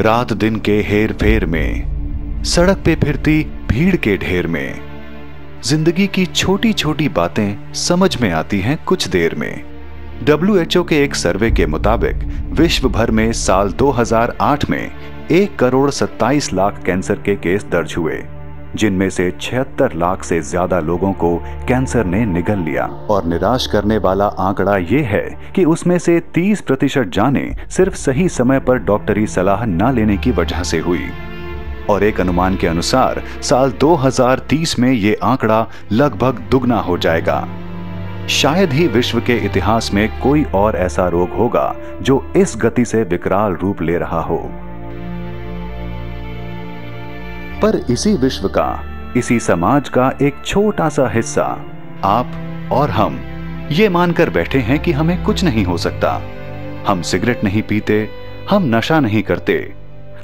रात दिन के हेर फेर में, सड़क पे फिरती भीड़ के ढेर में, जिंदगी की छोटी छोटी बातें समझ में आती हैं कुछ देर में। WHO के एक सर्वे के मुताबिक विश्व भर में साल 2008 में 1,27,00,000 कैंसर के केस दर्ज हुए, जिनमें से 76 लाख से ज्यादा लोगों को कैंसर ने निगल लिया। और निराश करने वाला आंकड़ा ये है कि उसमें से 30% जानें सिर्फ सही समय पर डॉक्टरी सलाह न लेने की वजह से हुई। और एक अनुमान के अनुसार साल 2030 में ये आंकड़ा लगभग दुगना हो जाएगा। शायद ही विश्व के इतिहास में कोई और ऐसा रोग होगा जो इस गति से विकराल रूप ले रहा हो। पर इसी विश्व का, इसी समाज का एक छोटा सा हिस्सा, आप और हम, ये मानकर बैठे हैं कि हमें कुछ नहीं हो सकता। हम सिगरेट नहीं पीते, हम नशा नहीं करते,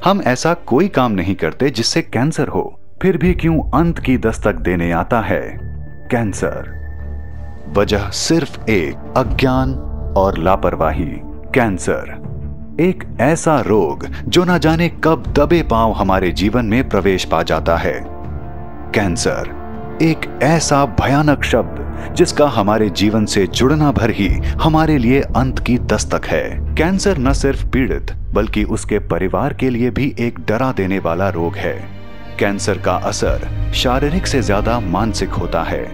हम ऐसा कोई काम नहीं करते जिससे कैंसर हो। फिर भी क्यों अंत की दस्तक देने आता है कैंसर? वजह सिर्फ एक, अज्ञान और लापरवाही। कैंसर एक ऐसा रोग जो न जाने कब दबे पांव हमारे जीवन में प्रवेश पा जाता है। कैंसर एक ऐसा भयानक शब्द जिसका हमारे जीवन से जुड़ना भर ही हमारे लिए अंत की दस्तक है। कैंसर न सिर्फ पीड़ित बल्कि उसके परिवार के लिए भी एक डरा देने वाला रोग है। कैंसर का असर शारीरिक से ज्यादा मानसिक होता है।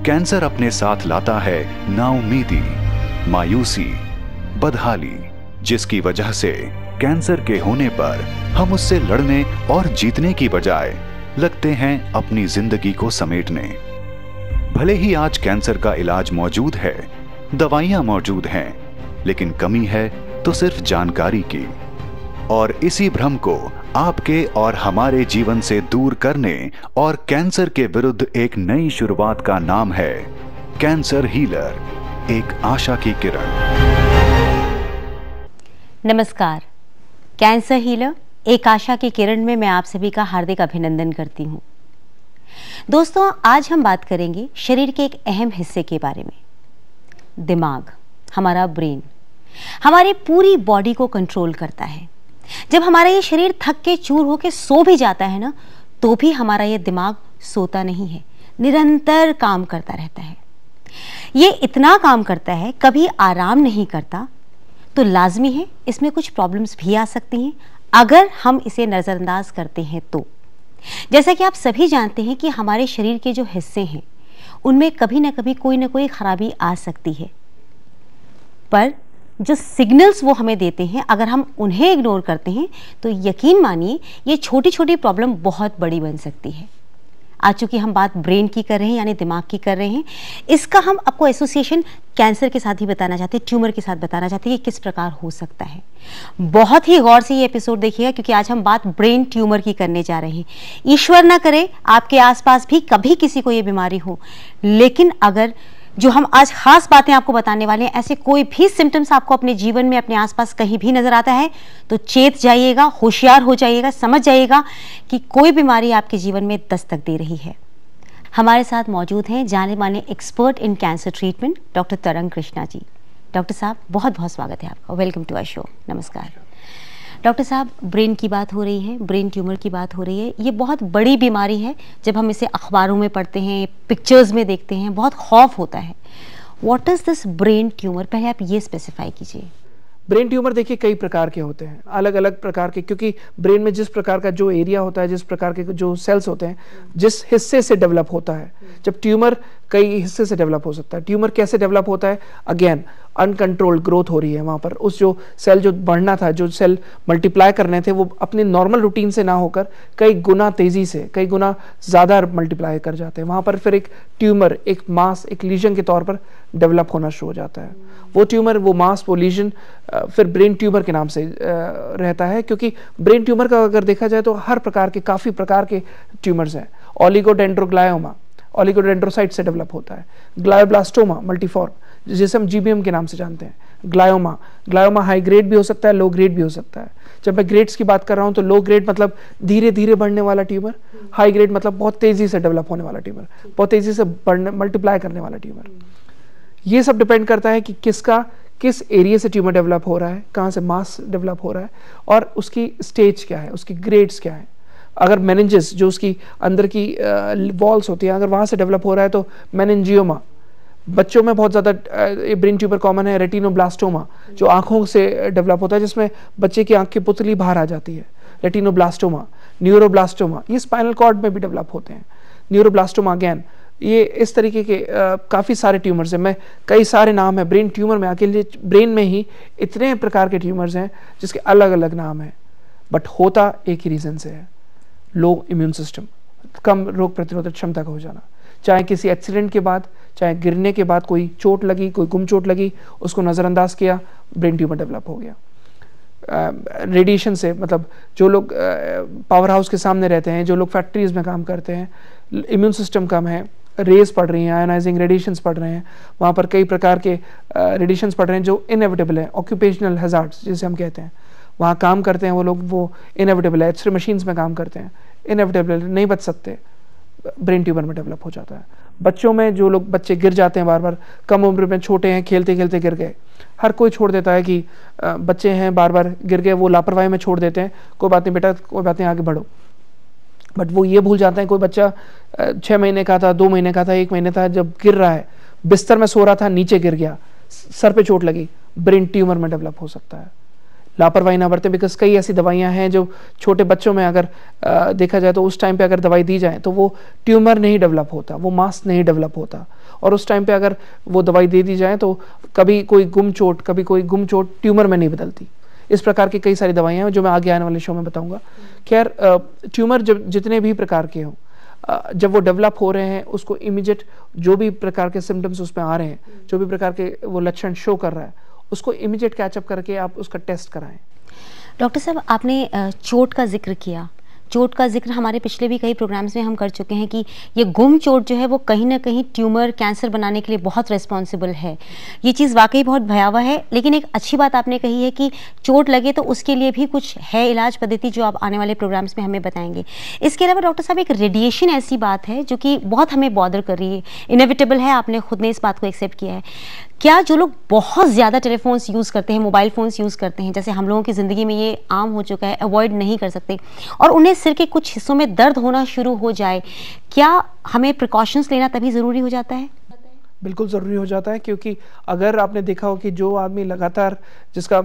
कैंसर अपने साथ लाता है नाउमीदी, मायूसी, बदहाली, जिसकी वजह से कैंसर के होने पर हम उससे लड़ने और जीतने की बजाय लगते हैं अपनी जिंदगी को समेटने। भले ही आज कैंसर का इलाज मौजूद है, दवाइयां मौजूद हैं, लेकिन कमी है तो सिर्फ जानकारी की। और इसी भ्रम को आपके और हमारे जीवन से दूर करने और कैंसर के विरुद्ध एक नई शुरुआत का नाम है कैंसर हीलर, एक आशा की किरण। नमस्कार, कैंसर हीलर एक आशा की किरण में मैं आप सभी का हार्दिक अभिनंदन करती हूं। दोस्तों, आज हम बात करेंगे शरीर के एक अहम हिस्से के बारे में। दिमाग, हमारा ब्रेन, हमारी पूरी बॉडी को कंट्रोल करता है। जब हमारा ये शरीर थक के चूर होके सो भी जाता है ना, तो भी हमारा ये दिमाग सोता नहीं है, निरंतर काम करता रहता है। ये इतना काम करता है, कभी आराम नहीं करता। तो लाजमी है इसमें कुछ प्रॉब्लम्स भी आ सकती हैं अगर हम इसे नज़रअंदाज करते हैं तो। जैसा कि आप सभी जानते हैं कि हमारे शरीर के जो हिस्से हैं उनमें कभी ना कभी कोई ना कोई खराबी आ सकती है, पर जो सिग्नल्स वो हमें देते हैं अगर हम उन्हें इग्नोर करते हैं तो यकीन मानिए ये छोटी छोटी प्रॉब्लम बहुत बड़ी बन सकती है। आज चूंकि हम बात ब्रेन की कर रहे हैं, यानी दिमाग की कर रहे हैं, इसका हम आपको एसोसिएशन कैंसर के साथ ही बताना चाहते हैं, ट्यूमर के साथ बताना चाहते हैं कि किस प्रकार हो सकता है। बहुत ही गौर से ये एपिसोड देखिएगा क्योंकि आज हम बात ब्रेन ट्यूमर की करने जा रहे हैं। ईश्वर ना करे आपके आसपास भी कभी किसी को ये बीमारी हो, लेकिन अगर जो हम आज खास बातें आपको बताने वाले हैं, ऐसे कोई भी सिम्टम्स आपको अपने जीवन में अपने आसपास कहीं भी नजर आता है तो चेत जाइएगा, होशियार हो जाइएगा, समझ जाइएगा कि कोई बीमारी आपके जीवन में दस्तक दे रही है। हमारे साथ मौजूद हैं जाने माने expert in cancer treatment doctor तरंग कृष्णा जी। डॉक्टर साहब, बहुत बहुत स्वागत है आपका, वेलकम टू आवर शो। नमस्कार डॉक्टर साहब, ब्रेन की बात हो रही है, ब्रेन ट्यूमर की बात हो रही है। ये बहुत बड़ी बीमारी है, जब हम इसे अखबारों में पढ़ते हैं, पिक्चर्स में देखते हैं, बहुत खौफ होता है। What is this brain tumour, पहले आप ये स्पेसिफाई कीजिए। ब्रेन ट्यूमर देखिए कई प्रकार के होते हैं, अलग अलग प्रकार के, क्योंकि ब्रेन में जिस प्रकार का जो एरिया होता है, जिस प्रकार के जो सेल्स होते हैं, जिस हिस्से से डेवलप होता है। जब ट्यूमर कई हिस्से से डेवलप हो सकता है। ट्यूमर कैसे डेवलप होता है? अगेन अनकंट्रोल्ड ग्रोथ हो रही है वहाँ पर। उस जो सेल जो बढ़ना था, जो सेल मल्टीप्लाई करने थे, वो अपने नॉर्मल रूटीन से ना होकर कई गुना तेजी से, कई गुना ज़्यादा मल्टीप्लाई कर जाते हैं। वहाँ पर फिर एक ट्यूमर, एक मास, एक लीजन के तौर पर डेवलप होना शुरू हो जाता है। वो ट्यूमर, वो मास, वो लीजन फिर ब्रेन ट्यूमर के नाम से रहता है। क्योंकि ब्रेन ट्यूमर का अगर देखा जाए तो हर प्रकार के, काफ़ी प्रकार के ट्यूमर्स हैं। ओलिगोडेंड्रोग्लायोमा ओलिगोडेंड्रोसाइट से डेवलप होता है। ग्लायोब्लास्टोमा मल्टीफॉर्म, जिसे हम GBM के नाम से जानते हैं। ग्लायोमा हाई ग्रेड भी हो सकता है, लो ग्रेड भी हो सकता है। जब मैं ग्रेड्स की बात कर रहा हूँ तो लो ग्रेड मतलब धीरे धीरे बढ़ने वाला ट्यूमर, हाई ग्रेड मतलब बहुत तेजी से डेवलप होने वाला ट्यूमर, बहुत तेजी से बढ़ने, मल्टीप्लाई करने वाला ट्यूमर। ये सब डिपेंड करता है कि किसका किस एरिया से ट्यूमर डेवलप हो रहा है, कहाँ से मास डेवलप हो रहा है और उसकी स्टेज क्या है, उसकी ग्रेड्स क्या है। अगर मेनिंजेस जो उसकी अंदर की वॉल्स होती हैं अगर वहाँ से डेवलप हो रहा है तो मेनिंजियोमा, बच्चों में बहुत ज़्यादा ब्रेन ट्यूमर कॉमन है। रेटिनोब्लास्टोमा जो आंखों से डेवलप होता है जिसमें बच्चे की आंख की पुतली बाहर आ जाती है, रेटिनोब्लास्टोमा। न्यूरोब्लास्टोमा ये स्पाइनल कॉर्ड में भी डेवलप होते हैं। न्यूरोब्लास्टोमा अगेन ये इस तरीके के काफ़ी सारे ट्यूमर्स हैं। मैं कई सारे नाम है ब्रेन ट्यूमर में, अकेले ब्रेन में ही इतने प्रकार के ट्यूमर्स हैं जिसके अलग अलग नाम हैं, बट होता एक ही रीज़न से है, लो इम्यून सिस्टम, कम रोग प्रतिरोधक क्षमता का हो जाना। चाहे किसी एक्सीडेंट के बाद, चाहे गिरने के बाद कोई चोट लगी, कोई गुम चोट लगी, उसको नज़रअंदाज किया, ब्रेन ट्यूमर डेवलप हो गया। रेडिएशन से, मतलब जो लोग पावर हाउस के सामने रहते हैं, जो लोग फैक्ट्रीज में काम करते हैं, इम्यून सिस्टम कम है, रेज पड़ रही हैं, आयोनाइजिंग रेडिएशंस पड़ रहे हैं, वहाँ पर कई प्रकार के रेडिएशंस पड़ रहे हैं जो इनएविटेबल है, ऑक्यूपेशनल हैजार्ड्स जिसे हम कहते हैं। वहाँ काम करते हैं वो लोग, वो इनएविटेबल है। एक्सरे मशीन्स में काम करते हैं, इनएविटेबल नहीं बच सकते, ब्रेन ट्यूमर में डेवलप हो जाता है। बच्चों में जो लोग बच्चे गिर जाते हैं बार बार, कम उम्र में छोटे हैं, खेलते खेलते गिर गए, हर कोई छोड़ देता है कि बच्चे हैं बार बार गिर गए, वो लापरवाही में छोड़ देते हैं, कोई बात नहीं बेटा, कोई बात नहीं, आगे बढ़ो। बट वो ये भूल जाते हैं, कोई बच्चा 6 महीने का था, 2 महीने का था, 1 महीने था, जब गिर रहा है, बिस्तर में सो रहा था, नीचे गिर गया, सर पे चोट लगी, ब्रेन ट्यूमर में डेवलप हो सकता है। लापरवाही ना बरतें, बिकॉज कई ऐसी दवाइयां हैं जो छोटे बच्चों में अगर देखा जाए तो उस टाइम पे अगर दवाई दी जाए तो वो ट्यूमर नहीं डेवलप होता, वो मास नहीं डेवलप होता, और उस टाइम पे अगर वो दवाई दे दी जाए तो कभी कोई गुम चोट ट्यूमर में नहीं बदलती। इस प्रकार की कई सारी दवाइयां हैं जो मैं आगे आने वाले शो में बताऊंगा। खैर, ट्यूमर जब जितने भी प्रकार के हों, जब वो डेवलप हो रहे हैं, उसको इमीडिएट जो भी प्रकार के सिम्टम्स उसमें आ रहे हैं, जो भी प्रकार के वो लक्षण शो कर रहा है, उसको इमीडिएट कैचअप करके आप उसका टेस्ट कराएं। डॉक्टर साहब, आपने चोट का जिक्र किया। चोट का जिक्र हमारे पिछले भी कई प्रोग्राम्स में हम कर चुके हैं कि ये गुम चोट जो है वो कहीं ना कहीं ट्यूमर, कैंसर बनाने के लिए बहुत रिस्पॉन्सिबल है। ये चीज़ वाकई बहुत भयावह है, लेकिन एक अच्छी बात आपने कही है कि चोट लगे तो उसके लिए भी कुछ है इलाज पद्धति जो आप आने वाले प्रोग्राम्स में हमें बताएंगे। इसके अलावा डॉक्टर साहब, एक रेडिएशन ऐसी बात है जो कि बहुत हमें बॉदर कर रही है, इनएविटेबल है, आपने खुद ने इस बात को एक्सेप्ट किया है। क्या जो लोग बहुत ज़्यादा टेलीफोन्स यूज़ करते हैं, मोबाइल फ़ोन्स यूज़ करते हैं, जैसे हम लोगों की ज़िंदगी में ये आम हो चुका है, अवॉइड नहीं कर सकते, और उन्हें सिर के कुछ हिस्सों में दर्द होना शुरू हो जाए, क्या हमें प्रिकॉशंस लेना तभी ज़रूरी हो जाता है? बिल्कुल ज़रूरी हो जाता है, क्योंकि अगर आपने देखा हो कि जो आदमी लगातार जिसका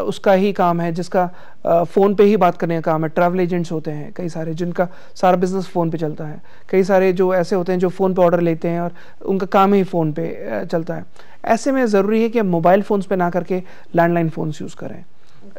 उसका ही काम है, जिसका फ़ोन पे ही बात करने का काम है, ट्रैवल एजेंट्स होते हैं कई सारे जिनका सारा बिजनेस फ़ोन पे चलता है, कई सारे जो ऐसे होते हैं जो फ़ोन पे ऑर्डर लेते हैं और उनका काम ही फ़ोन पे चलता है। ऐसे में ज़रूरी है कि आप मोबाइल फ़ोन्स पे ना करके लैंडलाइन फ़ोन्स यूज़ करें।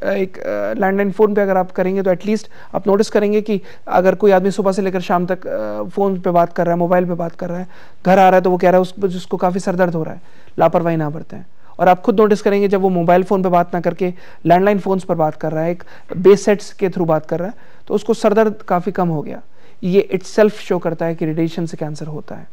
एक लैंडलाइन फ़ोन पे अगर आप करेंगे तो एटलीस्ट आप नोटिस करेंगे कि अगर कोई आदमी सुबह से लेकर शाम तक फ़ोन पे बात कर रहा है, मोबाइल पे बात कर रहा है, घर आ रहा है तो वो कह रहा है उसको काफ़ी सर दर्द हो रहा है, लापरवाही ना बरतें। और आप खुद नोटिस करेंगे जब वो मोबाइल फ़ोन पे बात ना करके लैंडलाइन फ़ोन्स पर बात कर रहा है, एक बेस सेट्स के थ्रू बात कर रहा है, तो उसको सर दर्द काफ़ी कम हो गया। ये इटसेल्फ शो करता है कि रेडिएशन से कैंसर होता है।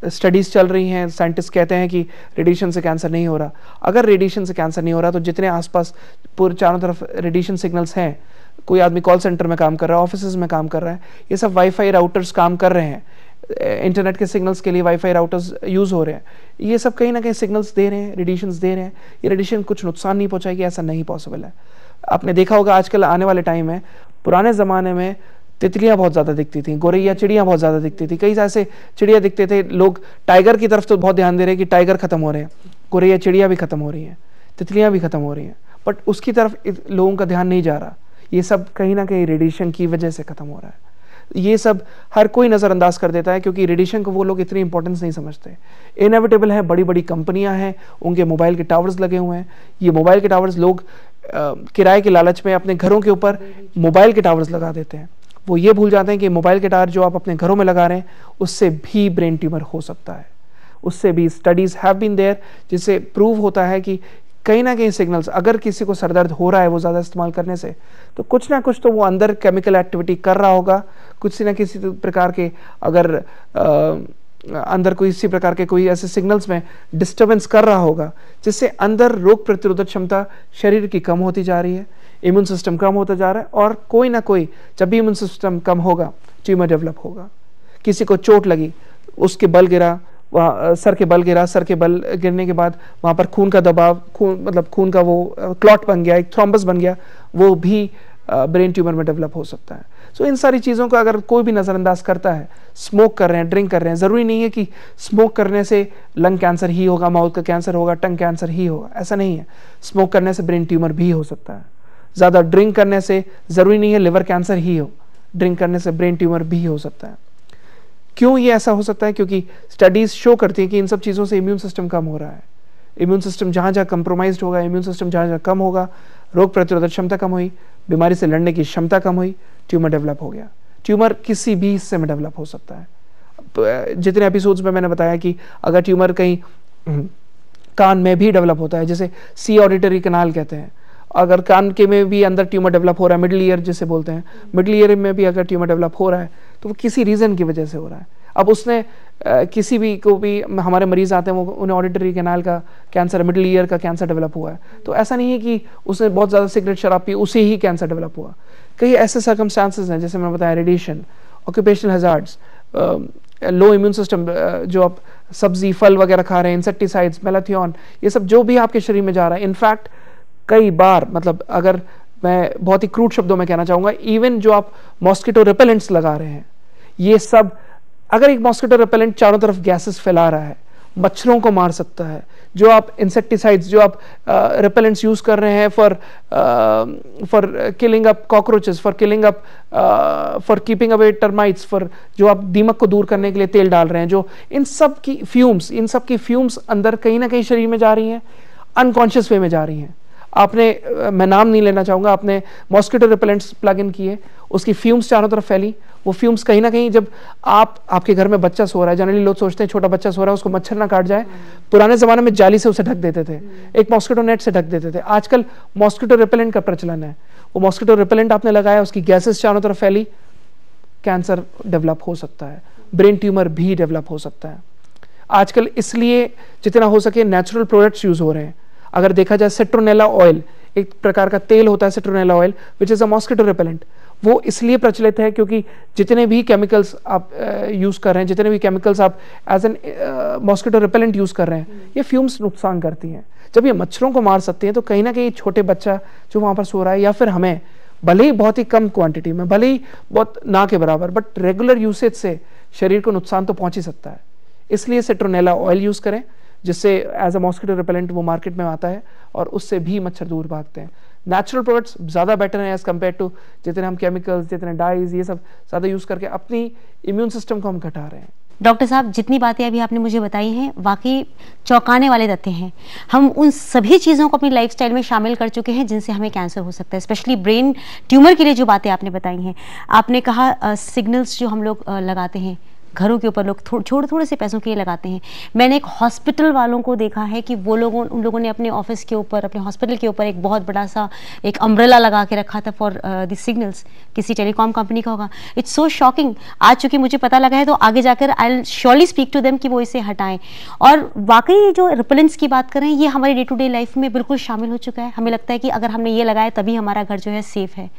स्टडीज़ चल रही हैं, साइंटिस्ट कहते हैं कि रेडिएशन से कैंसर नहीं हो रहा। अगर रेडिएशन से कैंसर नहीं हो रहा तो जितने आसपास पूरे चारों तरफ रेडिएशन सिग्नल्स हैं, कोई आदमी कॉल सेंटर में काम कर रहा है, ऑफिस में काम कर रहा है, ये सब वाईफाई राउटर्स काम कर रहे हैं, इंटरनेट के सिग्नल्स के लिए वाईफाई राउटर्स यूज़ हो रहे हैं, ये सब कहीं ना कहीं सिग्नल्स दे रहे हैं, रेडिएशंस दे रहे हैं। ये रेडिएशन कुछ नुकसान नहीं पहुँचाएगी, ऐसा नहीं पॉसिबल है। आपने देखा होगा आजकल आने वाले टाइम में, पुराने ज़माने में तितलियां बहुत ज़्यादा दिखती थी, गोरैया चिड़ियाँ बहुत ज़्यादा दिखती थी, कई ऐसे चिड़िया दिखते थे। लोग टाइगर की तरफ तो बहुत ध्यान दे रहे हैं कि टाइगर खत्म हो रहे हैं, गोरैया चिड़िया भी खत्म हो रही हैं, तितलियां भी खत्म हो रही हैं, बट उसकी तरफ लोगों का ध्यान नहीं जा रहा। ये सब कहीं ना कहीं रेडिएशन की वजह से खत्म हो रहा है। ये सब हर कोई नज़रअंदाज कर देता है क्योंकि रेडिएशन को वो लोग इतनी इंपॉर्टेंस नहीं समझते। इनएविटेबल है, बड़ी बड़ी कंपनियां हैं, उनके मोबाइल के टावर्स लगे हुए हैं। ये मोबाइल के टावर्स लोग किराए के लालच में अपने घरों के ऊपर मोबाइल के टावर्स लगा देते हैं। वो ये भूल जाते हैं कि मोबाइल के टावर जो आप अपने घरों में लगा रहे हैं उससे भी ब्रेन ट्यूमर हो सकता है। उससे भी स्टडीज़ हैव बीन देयर जिससे प्रूव होता है कि कहीं ना कहीं सिग्नल्स, अगर किसी को सरदर्द हो रहा है वो ज़्यादा इस्तेमाल करने से, तो कुछ ना कुछ तो वो अंदर केमिकल एक्टिविटी कर रहा होगा, कुछ ना किसी प्रकार के अगर अंदर कोई इसी प्रकार के कोई ऐसे सिग्नल्स में डिस्टर्बेंस कर रहा होगा जिससे अंदर रोग प्रतिरोधक क्षमता शरीर की कम होती जा रही है, इम्यून सिस्टम कम होता जा रहा है, और कोई ना कोई जब भी इम्यून सिस्टम कम होगा ट्यूमर डेवलप होगा। किसी को चोट लगी, उसके बल गिरा, वहाँ सर के बल गिरा, सर के बल गिरने के बाद वहाँ पर खून का दबाव, खून का वो क्लॉट बन गया, एक थ्रोम्बस बन गया, वो भी ब्रेन ट्यूमर में डेवलप हो सकता है। सो इन सारी चीज़ों को अगर कोई भी नज़रअंदाज करता है, स्मोक कर रहे हैं, ड्रिंक कर रहे हैं, ज़रूरी नहीं है कि स्मोक करने से लंग कैंसर ही होगा, माउथ का कैंसर होगा, टंग कैंसर ही होगा, ऐसा नहीं है। स्मोक करने से ब्रेन ट्यूमर भी हो सकता है। ज़्यादा ड्रिंक करने से ज़रूरी नहीं है लिवर कैंसर ही हो, ड्रिंक करने से ब्रेन ट्यूमर भी हो सकता है। क्यों ये ऐसा हो सकता है? क्योंकि स्टडीज़ शो करती हैं कि इन सब चीज़ों से इम्यून सिस्टम कम हो रहा है। इम्यून सिस्टम जहाँ जहाँ कंप्रोमाइज्ड होगा, इम्यून सिस्टम जहाँ जहाँ कम होगा, रोग प्रतिरोधक क्षमता कम हुई, बीमारी से लड़ने की क्षमता कम हुई, ट्यूमर डेवलप हो गया। ट्यूमर किसी भी हिस्से में डेवलप हो सकता है। जितने एपिसोड्स में मैंने बताया कि अगर ट्यूमर कहीं कान में भी डेवलप होता है, जैसे सी ऑडिटरी कैनाल कहते हैं, अगर कान के में भी अंदर ट्यूमर डेवलप हो रहा है, मिडिल ईयर जिसे बोलते हैं, मिडिल ईयर में भी अगर ट्यूमर डेवलप हो रहा है तो वो किसी रीज़न की वजह से हो रहा है। अब उसने किसी भी को भी, हमारे मरीज आते हैं, वो उन्हें ऑडिटरी कैनाल का कैंसर, मिडिल ईयर का कैंसर डेवलप हुआ है, तो ऐसा नहीं है कि उसने बहुत ज़्यादा सिगरेट शराब पी उसे ही कैंसर डेवलप हुआ। कई ऐसे सर्कमस्टांसेस हैं, जैसे मैंने बताया, रेडिएशन, ऑक्यूपेशनल हैजार्ड्स, लो इम्यून सिस्टम, जो आप सब्जी फल वगैरह खा रहे हैं, इंसेक्टिसाइड्स, मेलाथियोन, ये सब जो भी आपके शरीर में जा रहा है, इनफैक्ट कई बार, मतलब अगर मैं बहुत ही क्रूड शब्दों में कहना चाहूँगा, इवन जो आप मॉस्किटो रिपेलेंट्स लगा रहे हैं, ये सब, अगर एक मॉस्किटो रिपेलेंट चारों तरफ गैसेस फैला रहा है, मच्छरों को मार सकता है। जो आप इंसेक्टिसाइड्स, जो आप रिपेलेंट्स यूज कर रहे हैं for killing up cockroaches, for killing up, for keeping away termites, for जो आप दीमक को दूर करने के लिए तेल डाल रहे हैं, जो इन सब की फ्यूम्स अंदर कहीं ना कहीं शरीर में जा रही हैं, अनकॉन्शियस वे में जा रही हैं। आपने, मैं नाम नहीं लेना चाहूँगा, आपने मॉस्किटो रिपेलेंट्स प्लग इन किए, उसकी फ्यूम्स चारों तरफ फैली, वो फ्यूम्स कहीं ना कहीं, जब आपके घर में बच्चा सो रहा है, जनरली लोग सोचते हैं छोटा बच्चा सो रहा है उसको मच्छर ना काट जाए, पुराने ज़माने में जाली से उसे ढक देते थे, एक मॉस्किटो नेट से ढक देते थे। आजकल मॉस्किटो रिपेलेंट का प्रचलन है, वो मॉस्किटो रिपेलेंट आपने लगाया, उसकी गैसेस चारों तरफ फैली, कैंसर डेवलप हो सकता है, ब्रेन ट्यूमर भी डेवलप हो सकता है। आजकल इसलिए जितना हो सके नेचुरल प्रोडक्ट्स यूज़ हो रहे हैं। अगर देखा जाए, सिट्रोनेला ऑयल, एक प्रकार का तेल होता है citronella oil, which is a mosquito repellent, वो इसलिए प्रचलित है क्योंकि जितने भी केमिकल्स आप यूज़ कर रहे हैं, जितने भी केमिकल्स आप as an mosquito repellent use कर रहे हैं, ये फ्यूम्स नुकसान करती हैं। जब ये मच्छरों को मार सकती हैं, तो कहीं ना कहीं छोटे बच्चा जो वहाँ पर सो रहा है, या फिर हमें, भले ही बहुत ही कम क्वांटिटी में, भले ही बहुत ना के बराबर, बट रेगुलर यूसेज से शरीर को नुकसान तो पहुँच ही सकता है। इसलिए सिट्रोनेला ऑयल यूज़ करें, जिससे एज अ मॉस्किटो रिपेलेंट वो मार्केट में आता है, और उससे भी मच्छर दूर भागते हैं। नेचुरल प्रोडक्ट्स ज़्यादा बेटर हैं एज़ कम्पेयर टू जितने हम केमिकल्स, जितने डाइज, ये सब ज़्यादा यूज़ करके अपनी इम्यून सिस्टम को हम घटा रहे हैं। डॉक्टर साहब, जितनी बातें अभी आपने मुझे बताई हैं, वाकई चौंकाने वाले तथ्य हैं। हम उन सभी चीज़ों को अपनी लाइफस्टाइल में शामिल कर चुके हैं जिनसे हमें कैंसर हो सकता है, स्पेशली ब्रेन ट्यूमर के लिए जो बातें आपने बताई हैं। आपने कहा सिग्नल्स जो हम लोग लगाते हैं घरों के ऊपर, लोग थोड़े से पैसों के लिए लगाते हैं। मैंने एक हॉस्पिटल वालों को देखा है कि वो उन लोगों ने अपने ऑफिस के ऊपर, अपने हॉस्पिटल के ऊपर एक बहुत बड़ा सा एक अम्ब्रेला लगा के रखा था फॉर द सिग्नल्स, किसी टेलीकॉम कंपनी का होगा। It's so shocking. आज चूंकि मुझे पता लगा है, तो आगे जाकर I will surely speak to them कि वो इसे हटाएं। और वाकई जो रिपेलेंट्स की बात करें, ये हमारी डे टू डे लाइफ में बिल्कुल शामिल हो चुका है। हमें लगता है कि अगर हमने ये लगाया तभी हमारा घर जो है सेफ है,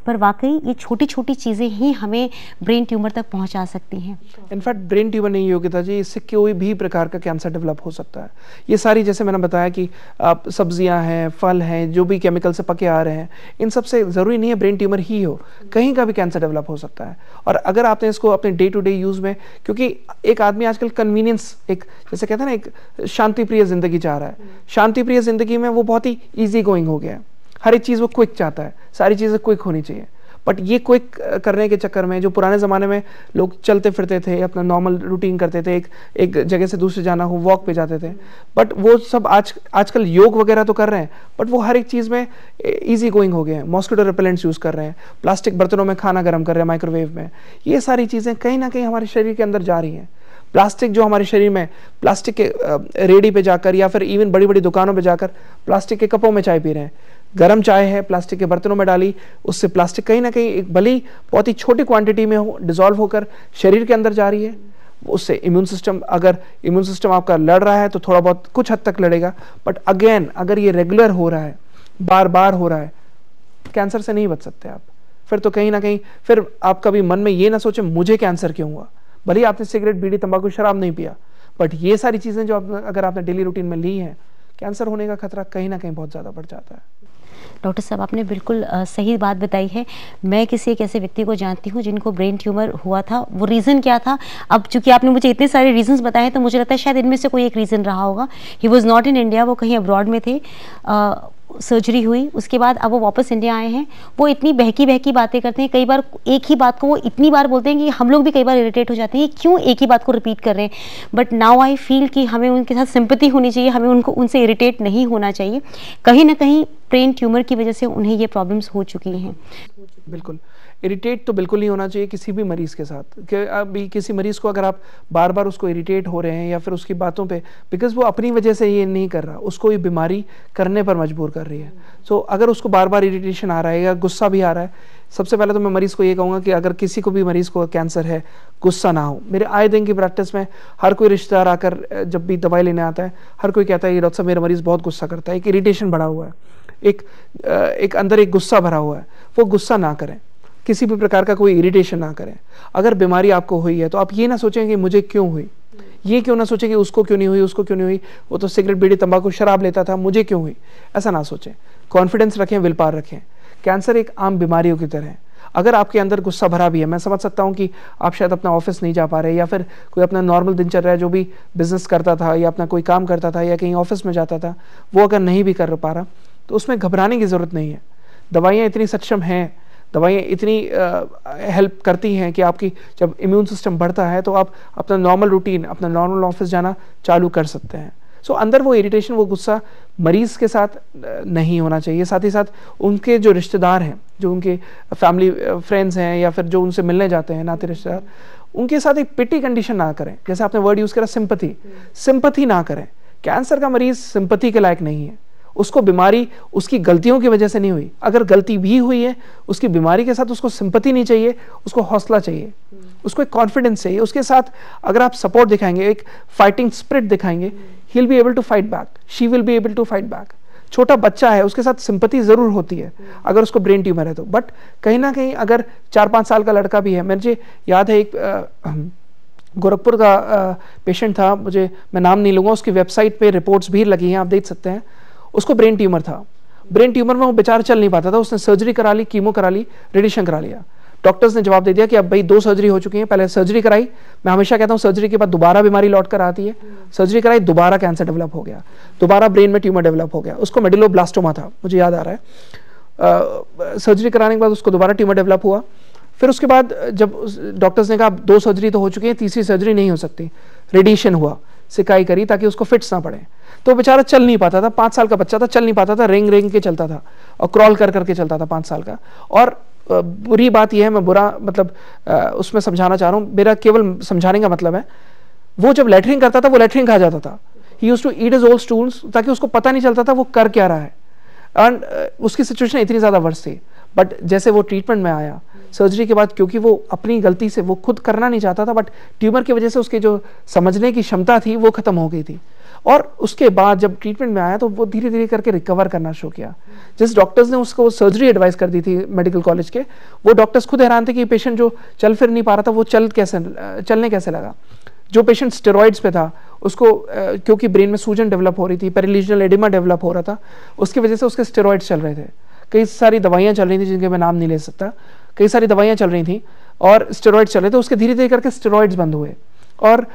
पर वाकई ये छोटी छोटी चीज़ें ही हमें ब्रेन ट्यूमर तक पहुंचा सकती हैं। इनफैक्ट ब्रेन ट्यूमर नहीं योग्यता जी, इससे कोई भी प्रकार का कैंसर डेवलप हो सकता है। ये सारी, जैसे मैंने बताया कि आप सब्जियां हैं, फल हैं, जो भी केमिकल से पके आ रहे हैं, इन सब से ज़रूरी नहीं है ब्रेन ट्यूमर ही हो, कहीं का भी कैंसर डेवलप हो सकता है। और अगर आपने इसको अपने डे टू डे यूज़ में, क्योंकि एक आदमी आजकल कन्वीनियंस, एक जैसे कहते हैं ना, एक शांति प्रिय ज़िंदगी चाह रहा है। शांति प्रिय ज़िंदगी में वो बहुत ही ईजी गोइंग हो गया है, हर एक चीज़ वो क्विक चाहता है, सारी चीज़ें क्विक होनी चाहिए। बट ये क्विक करने के चक्कर में, जो पुराने ज़माने में लोग चलते फिरते थे, अपना नॉर्मल रूटीन करते थे, एक जगह से दूसरे जाना हो, वॉक पे जाते थे, बट वो सब आजकल योग वगैरह तो कर रहे हैं, बट वो हर एक चीज़ में इजी गोइंग हो गए हैं। मॉस्किटो रिपेलेंट्स यूज़ कर रहे हैं, प्लास्टिक बर्तनों में खाना गर्म कर रहे हैं माइक्रोवेव में। ये सारी चीज़ें कहीं ना कहीं हमारे शरीर के अंदर जा रही हैं। प्लास्टिक जो हमारे शरीर में, प्लास्टिक के रेडी पे जाकर, या फिर इवन बड़ी बड़ी दुकानों पे जाकर प्लास्टिक के कपों में चाय पी रहे हैं। गर्म चाय है, प्लास्टिक के बर्तनों में डाली, उससे प्लास्टिक कहीं ना कहीं एक भली बहुत ही छोटी क्वांटिटी में हो, डिजॉल्व होकर शरीर के अंदर जा रही है। उससे इम्यून सिस्टम, अगर इम्यून सिस्टम आपका लड़ रहा है तो थोड़ा बहुत कुछ हद तक लड़ेगा, बट अगेन अगर ये रेगुलर हो रहा है, बार बार हो रहा है, कैंसर से नहीं बच सकते आप। फिर तो कहीं ना कहीं फिर आप कभी मन में ये ना सोचें मुझे कैंसर क्यों हुआ। भले ही आपने सिगरेट, बीड़ी, तंबाकू, शराब नहीं पिया, बट ये सारी चीज़ें जो अगर आपने डेली रूटीन में ली हैं, कैंसर होने का खतरा कहीं ना कहीं बहुत ज़्यादा बढ़ जाता है। डॉक्टर साहब, आपने बिल्कुल सही बात बताई है। मैं किसी एक ऐसे व्यक्ति को जानती हूँ जिनको ब्रेन ट्यूमर हुआ था। वो रीज़न क्या था, अब चूंकि आपने मुझे इतने सारे रीजंस बताए तो मुझे लगता है शायद इनमें से कोई एक रीज़न रहा होगा। He was not in India, वो कहीं अब्रॉड में थे। सर्जरी हुई, उसके बाद अब वो वापस इंडिया आए हैं। वो इतनी बहकी बातें करते हैं, कई बार एक ही बात को वो इतनी बार बोलते हैं कि हम लोग भी कई बार इरिटेट हो जाते हैं, क्यों एक ही बात को रिपीट कर रहे हैं। बट नाउ आई फील कि हमें उनके साथ सिंपैथी होनी चाहिए, हमें उनसे इरिटेट नहीं होना चाहिए। कहीं ना कहीं ब्रेन ट्यूमर की वजह से उन्हें ये प्रॉब्लम्स हो चुकी हैं। बिल्कुल, इरिटेट तो बिल्कुल नहीं होना चाहिए किसी भी मरीज़ के साथ। कि अभी किसी मरीज़ को अगर आप बार बार उसको इरिटेट हो रहे हैं या फिर उसकी बातों पे, बिकॉज वो अपनी वजह से ये नहीं कर रहा, उसको ये बीमारी करने पर मजबूर कर रही है। सो अगर उसको बार बार इरिटेशन आ रहा है या गुस्सा भी आ रहा है, सबसे पहले तो मैं मरीज़ को ये कहूँगा कि अगर किसी को भी मरीज़ को कैंसर है, गुस्सा ना हो। मेरे आए दिन की प्रैक्टिस में हर कोई रिश्तेदार आकर जब भी दवाई लेने आता है, हर कोई कहता है कि डॉक्टर साहब मेरा मरीज़ बहुत गुस्सा करता है, एक इरिटेशन बढ़ा हुआ है, एक अंदर एक गुस्सा भरा हुआ है। वो गुस्सा ना करें, किसी भी प्रकार का कोई इरिटेशन ना करें। अगर बीमारी आपको हुई है तो आप ये ना सोचें कि मुझे क्यों हुई, ये क्यों ना सोचें कि उसको क्यों नहीं हुई, उसको क्यों नहीं हुई, वो तो सिगरेट बीड़ी तंबाकू शराब लेता था, मुझे क्यों हुई, ऐसा ना सोचें। कॉन्फिडेंस रखें, विल पावर रखें। कैंसर एक आम बीमारियों की तरह है। अगर आपके अंदर गुस्सा भरा भी है, मैं समझ सकता हूँ कि आप शायद अपना ऑफिस नहीं जा पा रहे, या फिर कोई अपना नॉर्मल दिन चल रहा है, जो भी बिजनेस करता था या अपना कोई काम करता था या कहीं ऑफिस में जाता था, वो अगर नहीं भी कर पा रहा तो उसमें घबराने की ज़रूरत नहीं है। दवाइयाँ इतनी सक्षम हैं, दवाइयाँ इतनी हेल्प करती हैं कि आपकी जब इम्यून सिस्टम बढ़ता है तो आप अपना नॉर्मल रूटीन, अपना नॉर्मल ऑफिस जाना चालू कर सकते हैं। सो अंदर वो इरिटेशन, वो गुस्सा मरीज़ के साथ नहीं होना चाहिए। साथ ही साथ उनके जो रिश्तेदार हैं, जो उनके फैमिली फ्रेंड्स हैं या फिर जो उनसे मिलने जाते हैं नाते रिश्तेदार, उनके साथ एक पिटी कंडीशन ना करें। जैसे आपने वर्ड यूज़ करा सिंपैथी ना करें। कैंसर का मरीज़ सिंपैथी के लायक नहीं है। उसको बीमारी उसकी गलतियों की वजह से नहीं हुई। अगर गलती भी हुई है, उसकी बीमारी के साथ उसको सिंपैथी नहीं चाहिए, उसको हौसला चाहिए, उसको एक कॉन्फिडेंस चाहिए। उसके साथ अगर आप सपोर्ट दिखाएंगे, एक फाइटिंग स्पिरिट दिखाएंगे, he will be able to fight back, she will be able to fight back. छोटा बच्चा है, उसके साथ सिंपैथी जरूर होती है अगर उसको ब्रेन ट्यूमर है तो। बट कहीं ना कहीं अगर 4-5 साल का लड़का भी है, मुझे याद है एक गोरखपुर का पेशेंट था, मैं नाम नहीं लूँगा, उसकी वेबसाइट पे रिपोर्ट्स भी लगी हैं, आप देख सकते हैं। उसको ब्रेन ट्यूमर था। ब्रेन ट्यूमर में वो बेचारा चल नहीं पाता था। उसने सर्जरी करा ली, कीमो करा ली, रेडिएशन करा लिया। डॉक्टर्स ने जवाब दे दिया कि अब भाई 2 सर्जरी हो चुकी हैं, पहले सर्जरी कराई। मैं हमेशा कहता हूँ सर्जरी के बाद दोबारा बीमारी लौट कर आती है। सर्जरी कराई, दोबारा कैंसर डेवलप हो गया, दोबारा ब्रेन में ट्यूमर डेवलप हो गया। उसको मेडुलोब्लास्टोमा था, मुझे याद आ रहा है। सर्जरी कराने के बाद उसको दोबारा ट्यूमर डेवलप हुआ। फिर उसके बाद जब डॉक्टर्स ने कहा 2 सर्जरी तो हो चुकी है, तीसरी सर्जरी नहीं हो सकती, रेडिएशन हुआ, सिकाई करी ताकि उसको फिट्स ना पड़े। तो बेचारा चल नहीं पाता था, 5 साल का बच्चा था, चल नहीं पाता था, रेंग के चलता था और क्रॉल कर करके चलता था 5 साल का। और बुरी बात यह है, मैं बुरा मतलब उसमें समझाना चाह रहा हूँ, मेरा केवल समझाने का मतलब है, वो जब लेटरिन करता था वो लेटरिन खा जाता था। He used to eat his own stools, ताकि उसको पता नहीं चलता था वो कर क्या रहा है। एंड उसकी सिचुएशन इतनी ज़्यादा वर्स थी। बट जैसे वो ट्रीटमेंट में आया सर्जरी के बाद, क्योंकि वो अपनी गलती से वो खुद करना नहीं चाहता था, बट ट्यूमर की वजह से उसकी जो समझने की क्षमता थी वो खत्म हो गई थी। और उसके बाद जब ट्रीटमेंट में आया तो वो धीरे धीरे करके रिकवर करना शुरू किया। जिस डॉक्टर्स ने उसको सर्जरी एडवाइस कर दी थी मेडिकल कॉलेज के, वो डॉक्टर्स खुद हैरान थे कि पेशेंट जो चल फिर नहीं पा रहा था वो चलने कैसे लगा। जो पेशेंट स्टेरॉइड्स पे था उसको क्योंकि ब्रेन में सूजन डेवलप हो रही थी, पेरिलीजिनल एडिमा डेवलप हो रहा था, उसकी वजह से उसके स्टेरॉइड्स चल रहे थे। कई सारी दवाइयाँ चल रही थी जिनके मैं नाम नहीं ले सकता, कई सारी दवाइयाँ चल रही थी और स्टेरॉइड्स चल रहे थे। उसके धीरे धीरे करके स्टेरॉइड्स बंद हुए और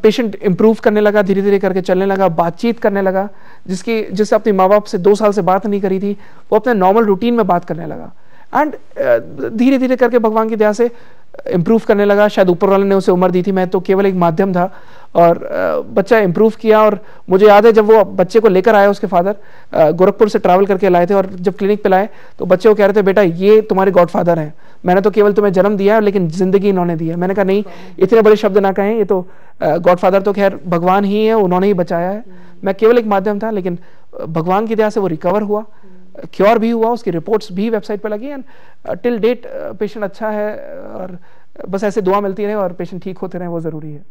पेशेंट इंप्रूव करने लगा, धीरे धीरे करके चलने लगा, बातचीत करने लगा, जिससे अपने माँ बाप से 2 साल से बात नहीं करी थी, वो अपने नॉर्मल रूटीन में बात करने लगा। एंड धीरे धीरे करके भगवान की दया से इम्प्रूव करने लगा। शायद ऊपर वाले ने उसे उम्र दी थी, मैं तो केवल एक माध्यम था। और बच्चा इम्प्रूव किया। और मुझे याद है जब वो बच्चे को लेकर आए, उसके फादर गोरखपुर से ट्रैवल करके लाए थे, और जब क्लिनिक पे लाए तो बच्चे को कह रहे थे, बेटा ये तुम्हारे गॉडफादर हैं, मैंने तो केवल तुम्हें जन्म दिया है लेकिन जिंदगी इन्होंने दी है। मैंने कहा नहीं, इतने बड़े शब्द ना कहें, ये तो गॉडफादर तो खैर भगवान ही है, उन्होंने ही बचाया है, मैं केवल एक माध्यम था। लेकिन भगवान की दया से वो रिकवर हुआ, क्योर भी हुआ, उसकी रिपोर्ट्स भी वेबसाइट पर लगी। एंड टिल डेट पेशेंट अच्छा है और बस ऐसे दुआ मिलती रहे और पेशेंट ठीक होते रहे, वो ज़रूरी है।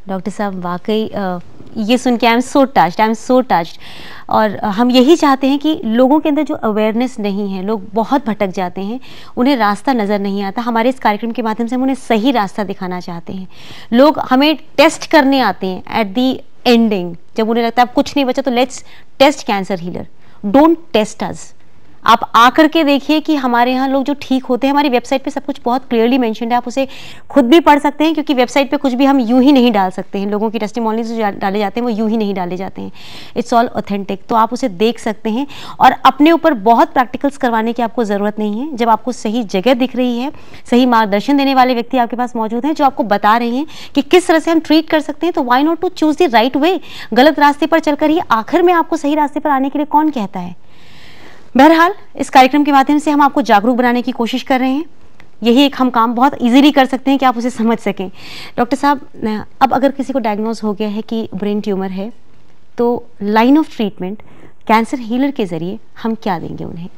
डॉक्टर साहब वाकई ये सुन के आई एम सो टच्ड और हम यही चाहते हैं कि लोगों के अंदर जो अवेयरनेस नहीं है, लोग बहुत भटक जाते हैं, उन्हें रास्ता नज़र नहीं आता। हमारे इस कार्यक्रम के माध्यम से हम उन्हें सही रास्ता दिखाना चाहते हैं। लोग हमें टेस्ट करने आते हैं एट दी एंडिंग, जब उन्हें लगता है अब कुछ नहीं बचा तो let's test cancer healer. Don't test us, आप आकर के देखिए कि हमारे यहाँ लोग जो ठीक होते हैं, हमारी वेबसाइट पे सब कुछ बहुत क्लियरली मेंशन्ड है, आप उसे खुद भी पढ़ सकते हैं, क्योंकि वेबसाइट पे कुछ भी हम यूं ही नहीं डाल सकते हैं। लोगों की टेस्टिमोनियल्स जो डाले जाते हैं वो यूं ही नहीं डाले जाते हैं, इट्स ऑल ऑथेंटिक। तो आप उसे देख सकते हैं और अपने ऊपर बहुत प्रैक्टिकल्स करवाने की आपको ज़रूरत नहीं है। जब आपको सही जगह दिख रही है, सही मार्गदर्शन देने वाले व्यक्ति आपके पास मौजूद हैं जो आपको बता रहे हैं कि किस तरह से हम ट्रीट कर सकते हैं, तो why not to choose the right way. गलत रास्ते पर चलकर ही आखिर में आपको सही रास्ते पर आने के लिए कौन कहता है। बहरहाल इस कार्यक्रम के माध्यम से हम आपको जागरूक बनाने की कोशिश कर रहे हैं। यही एक हम काम बहुत इजीली कर सकते हैं कि आप उसे समझ सकें। डॉक्टर साहब, अब अगर किसी को डायग्नोज हो गया है कि ब्रेन ट्यूमर है, तो line of treatment cancer healer के जरिए हम क्या देंगे उन्हें?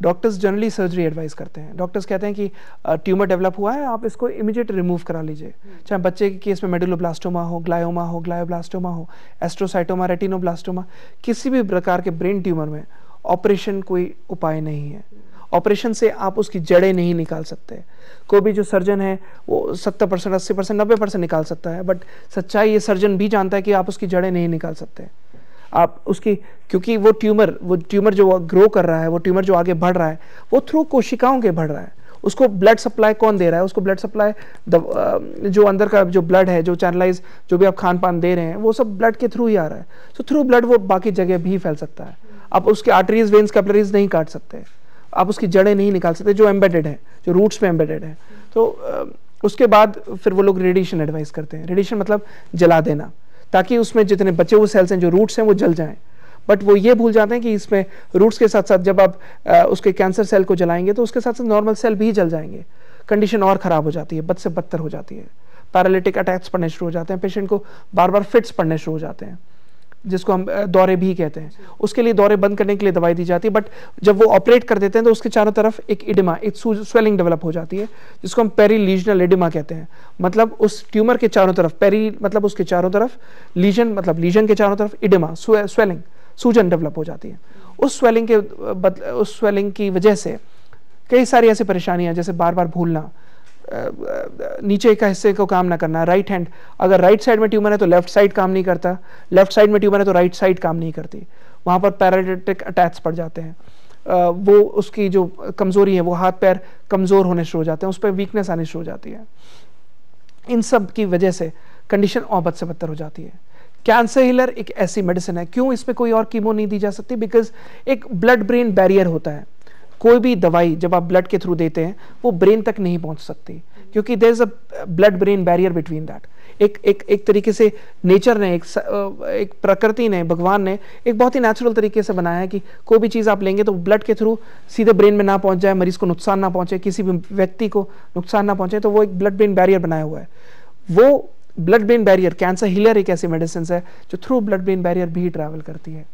डॉक्टर्स जनरली सर्जरी एडवाइस करते हैं। डॉक्टर्स कहते हैं कि ट्यूमर डेवलप हुआ है, आप इसको इमीडिएट रिमूव करा लीजिए। चाहे बच्चे के केस में मेडुलोब्लास्टोमा हो, ग्लायोमा हो, ग्लायोब्लास्टोमा हो, एस्ट्रोसाइटोमा, रेटिनोब्लास्टोमा, किसी भी प्रकार के ब्रेन ट्यूमर में ऑपरेशन कोई उपाय नहीं है। ऑपरेशन से आप उसकी जड़ें नहीं निकाल सकते। कोई भी जो सर्जन है वो 70%, 80%, 90% निकाल सकता है, बट सच्चाई ये सर्जन भी जानता है कि आप उसकी जड़ें नहीं निकाल सकते। आप उसकी, क्योंकि वो ट्यूमर जो ग्रो कर रहा है, वो ट्यूमर जो आगे बढ़ रहा है, वो थ्रू कोशिकाओं के बढ़ रहा है। उसको ब्लड सप्लाई कौन दे रहा है? उसको ब्लड सप्लाई जो अंदर का जो ब्लड है, जो चैनलाइज, जो भी आप खान पान दे रहे हैं, वो सब ब्लड के थ्रू ही आ रहा है। तो थ्रू ब्लड वो बाकी जगह भी फैल सकता है। आप उसके आर्टरीज, वेन्स, कैपिलरीज नहीं काट सकते, आप उसकी जड़ें नहीं निकाल सकते जो एम्बेडेड है, जो रूट्स में एम्बेडेड है। तो उसके बाद फिर वो लोग रेडिएशन एडवाइस करते हैं। रेडिएशन मतलब जला देना, ताकि उसमें जितने बचे हुए सेल्स हैं, जो रूट्स हैं, वो जल जाएं। बट वो ये भूल जाते हैं कि इसमें रूट्स के साथ साथ जब आप उसके कैंसर सेल को जलाएंगे तो उसके साथ साथ नॉर्मल सेल भी जल जाएंगे। कंडीशन और ख़राब हो जाती है, बद से बदतर हो जाती है। पैरालिटिक अटैक्स पड़ने शुरू हो जाते हैं, पेशेंट को बार बार फिट्स पड़ने शुरू हो जाते हैं, जिसको हम दौरे भी कहते हैं। उसके लिए दौरे बंद करने के लिए दवाई दी जाती है, बट जब वो ऑपरेट कर देते हैं तो उसके चारों तरफ एक इडिमा, एक स्वेलिंग डेवलप हो जाती है, जिसको हम पेरीलीजनल इडिमा कहते हैं। मतलब उस ट्यूमर के चारों तरफ, पेरी मतलब उसके चारों तरफ, लीजन मतलब लीजन के चारों तरफ इडिमा, स्वेलिंग, सूजन डेवलप हो जाती है। उस स्वेलिंग की वजह से कई सारी ऐसी परेशानियां, जैसे बार बार भूलना, नीचे का हिस्से को काम ना करना, राइट हैंड, अगर राइट साइड में ट्यूमर है तो लेफ्ट साइड काम नहीं करता, लेफ्ट साइड में ट्यूमर है तो राइट साइड काम नहीं करती, वहाँ पर पैरालिटिक अटैक्स पड़ जाते हैं। वो उसकी जो कमज़ोरी है, वो हाथ पैर कमज़ोर होने शुरू हो जाते हैं, उस पर वीकनेस आनी शुरू हो जाती है। इन सब की वजह से कंडीशन और बद से बदतर हो जाती है। कैंसर हीलर एक ऐसी मेडिसिन है, क्यों इसमें कोई और कीमो नहीं दी जा सकती? बिकॉज एक ब्लड ब्रेन बैरियर होता है। कोई भी दवाई जब आप ब्लड के थ्रू देते हैं वो ब्रेन तक नहीं पहुंच सकती, क्योंकि there is a blood brain barrier between that. एक तरीके से नेचर ने, एक प्रकृति ने, भगवान ने एक बहुत ही नेचुरल तरीके से बनाया है कि कोई भी चीज़ आप लेंगे तो ब्लड के थ्रू सीधे ब्रेन में ना पहुंच जाए, मरीज को नुकसान ना पहुंचे, किसी भी व्यक्ति को नुकसान ना पहुंचे। तो वो एक ब्लड ब्रेन बैरियर बनाया हुआ है। वो blood brain barrier, cancer healer एक ऐसी मेडिसिन है जो थ्रू ब्लड ब्रेन बैरियर भी ट्रैवल करती है।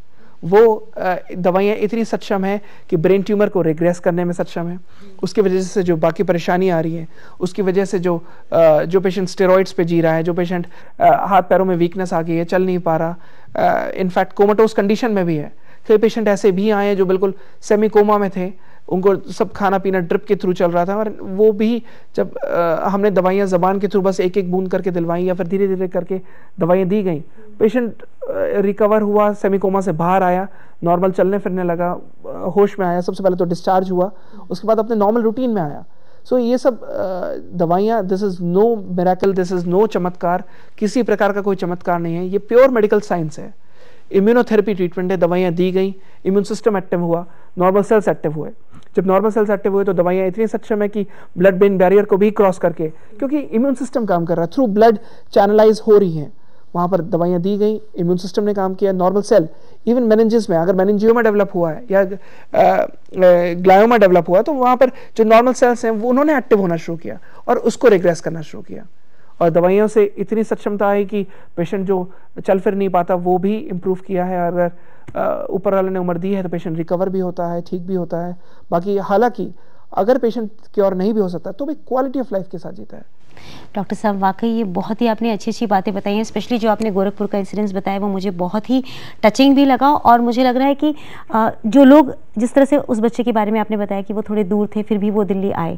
वो दवाइयाँ इतनी सक्षम है कि ब्रेन ट्यूमर को रिग्रेस करने में सक्षम है। उसकी वजह से जो बाकी परेशानी आ रही है, उसकी वजह से जो पेशेंट स्टेरॉइड्स पे जी रहा है, जो पेशेंट हाथ पैरों में वीकनेस आ गई है, चल नहीं पा रहा, इनफैक्ट कोमाटोस कंडीशन में भी है। कई पेशेंट ऐसे भी आए हैं जो बिल्कुल सेमी कोमा में थे, उनको सब खाना पीना ड्रिप के थ्रू चल रहा था, और वो भी जब हमने दवाइयाँ ज़बान के थ्रू बस एक एक बूंद करके दिलवाई या फिर धीरे धीरे करके दवाइयाँ दी गई, पेशेंट रिकवर हुआ, सेमी कोमा से बाहर आया, नॉर्मल चलने फिरने लगा, होश में आया। सबसे पहले तो डिस्चार्ज हुआ, उसके बाद अपने नॉर्मल रूटीन में आया। सो ये सब दवाइयाँ, this is no miracle, this is no चमत्कार, किसी प्रकार का कोई चमत्कार नहीं है, ये प्योर मेडिकल साइंस है। इम्यूनोथेरेपी ट्रीटमेंट है, दवाइयाँ दी गई, इम्यून सिस्टम एक्टिव हुआ, नॉर्मल सेल्स एक्टिव हुए। जब नॉर्मल सेल्स एक्टिव हुए तो दवाइयाँ इतनी सक्षम है कि ब्लड ब्रेन बैरियर को भी क्रॉस करके, क्योंकि इम्यून सिस्टम काम कर रहा है, थ्रू ब्लड चैनलाइज हो रही है, वहाँ पर दवाइयाँ दी गई, इम्यून सिस्टम ने काम किया, नॉर्मल सेल, इवन मेनिंजेस में अगर मेनिंजियोमा डेवलप हुआ है या ग्लायोमा डेवलप हुआ है तो वहाँ पर जो नॉर्मल सेल्स हैं वो उन्होंने एक्टिव होना शुरू किया और उसको रिग्रेस करना शुरू किया। और दवाइयों से इतनी सक्षमता है कि पेशेंट जो चल फिर नहीं पाता वो भी इम्प्रूव किया है। अगर ऊपर वाले ने उम्र दी है तो पेशेंट रिकवर भी होता है, ठीक भी होता है। बाकी हालांकि अगर पेशेंट क्योर नहीं भी हो सकता तो भी क्वालिटी ऑफ लाइफ के साथ जीता है। डॉक्टर साहब, वाकई ये बहुत ही आपने अच्छी अच्छी बातें बताई हैं, स्पेशली जो आपने गोरखपुर का इंसिडेंस बताया वो मुझे बहुत ही टचिंग भी लगा। और मुझे लग रहा है कि जो लोग, जिस तरह से उस बच्चे के बारे में आपने बताया कि वो थोड़े दूर थे फिर भी वो दिल्ली आए,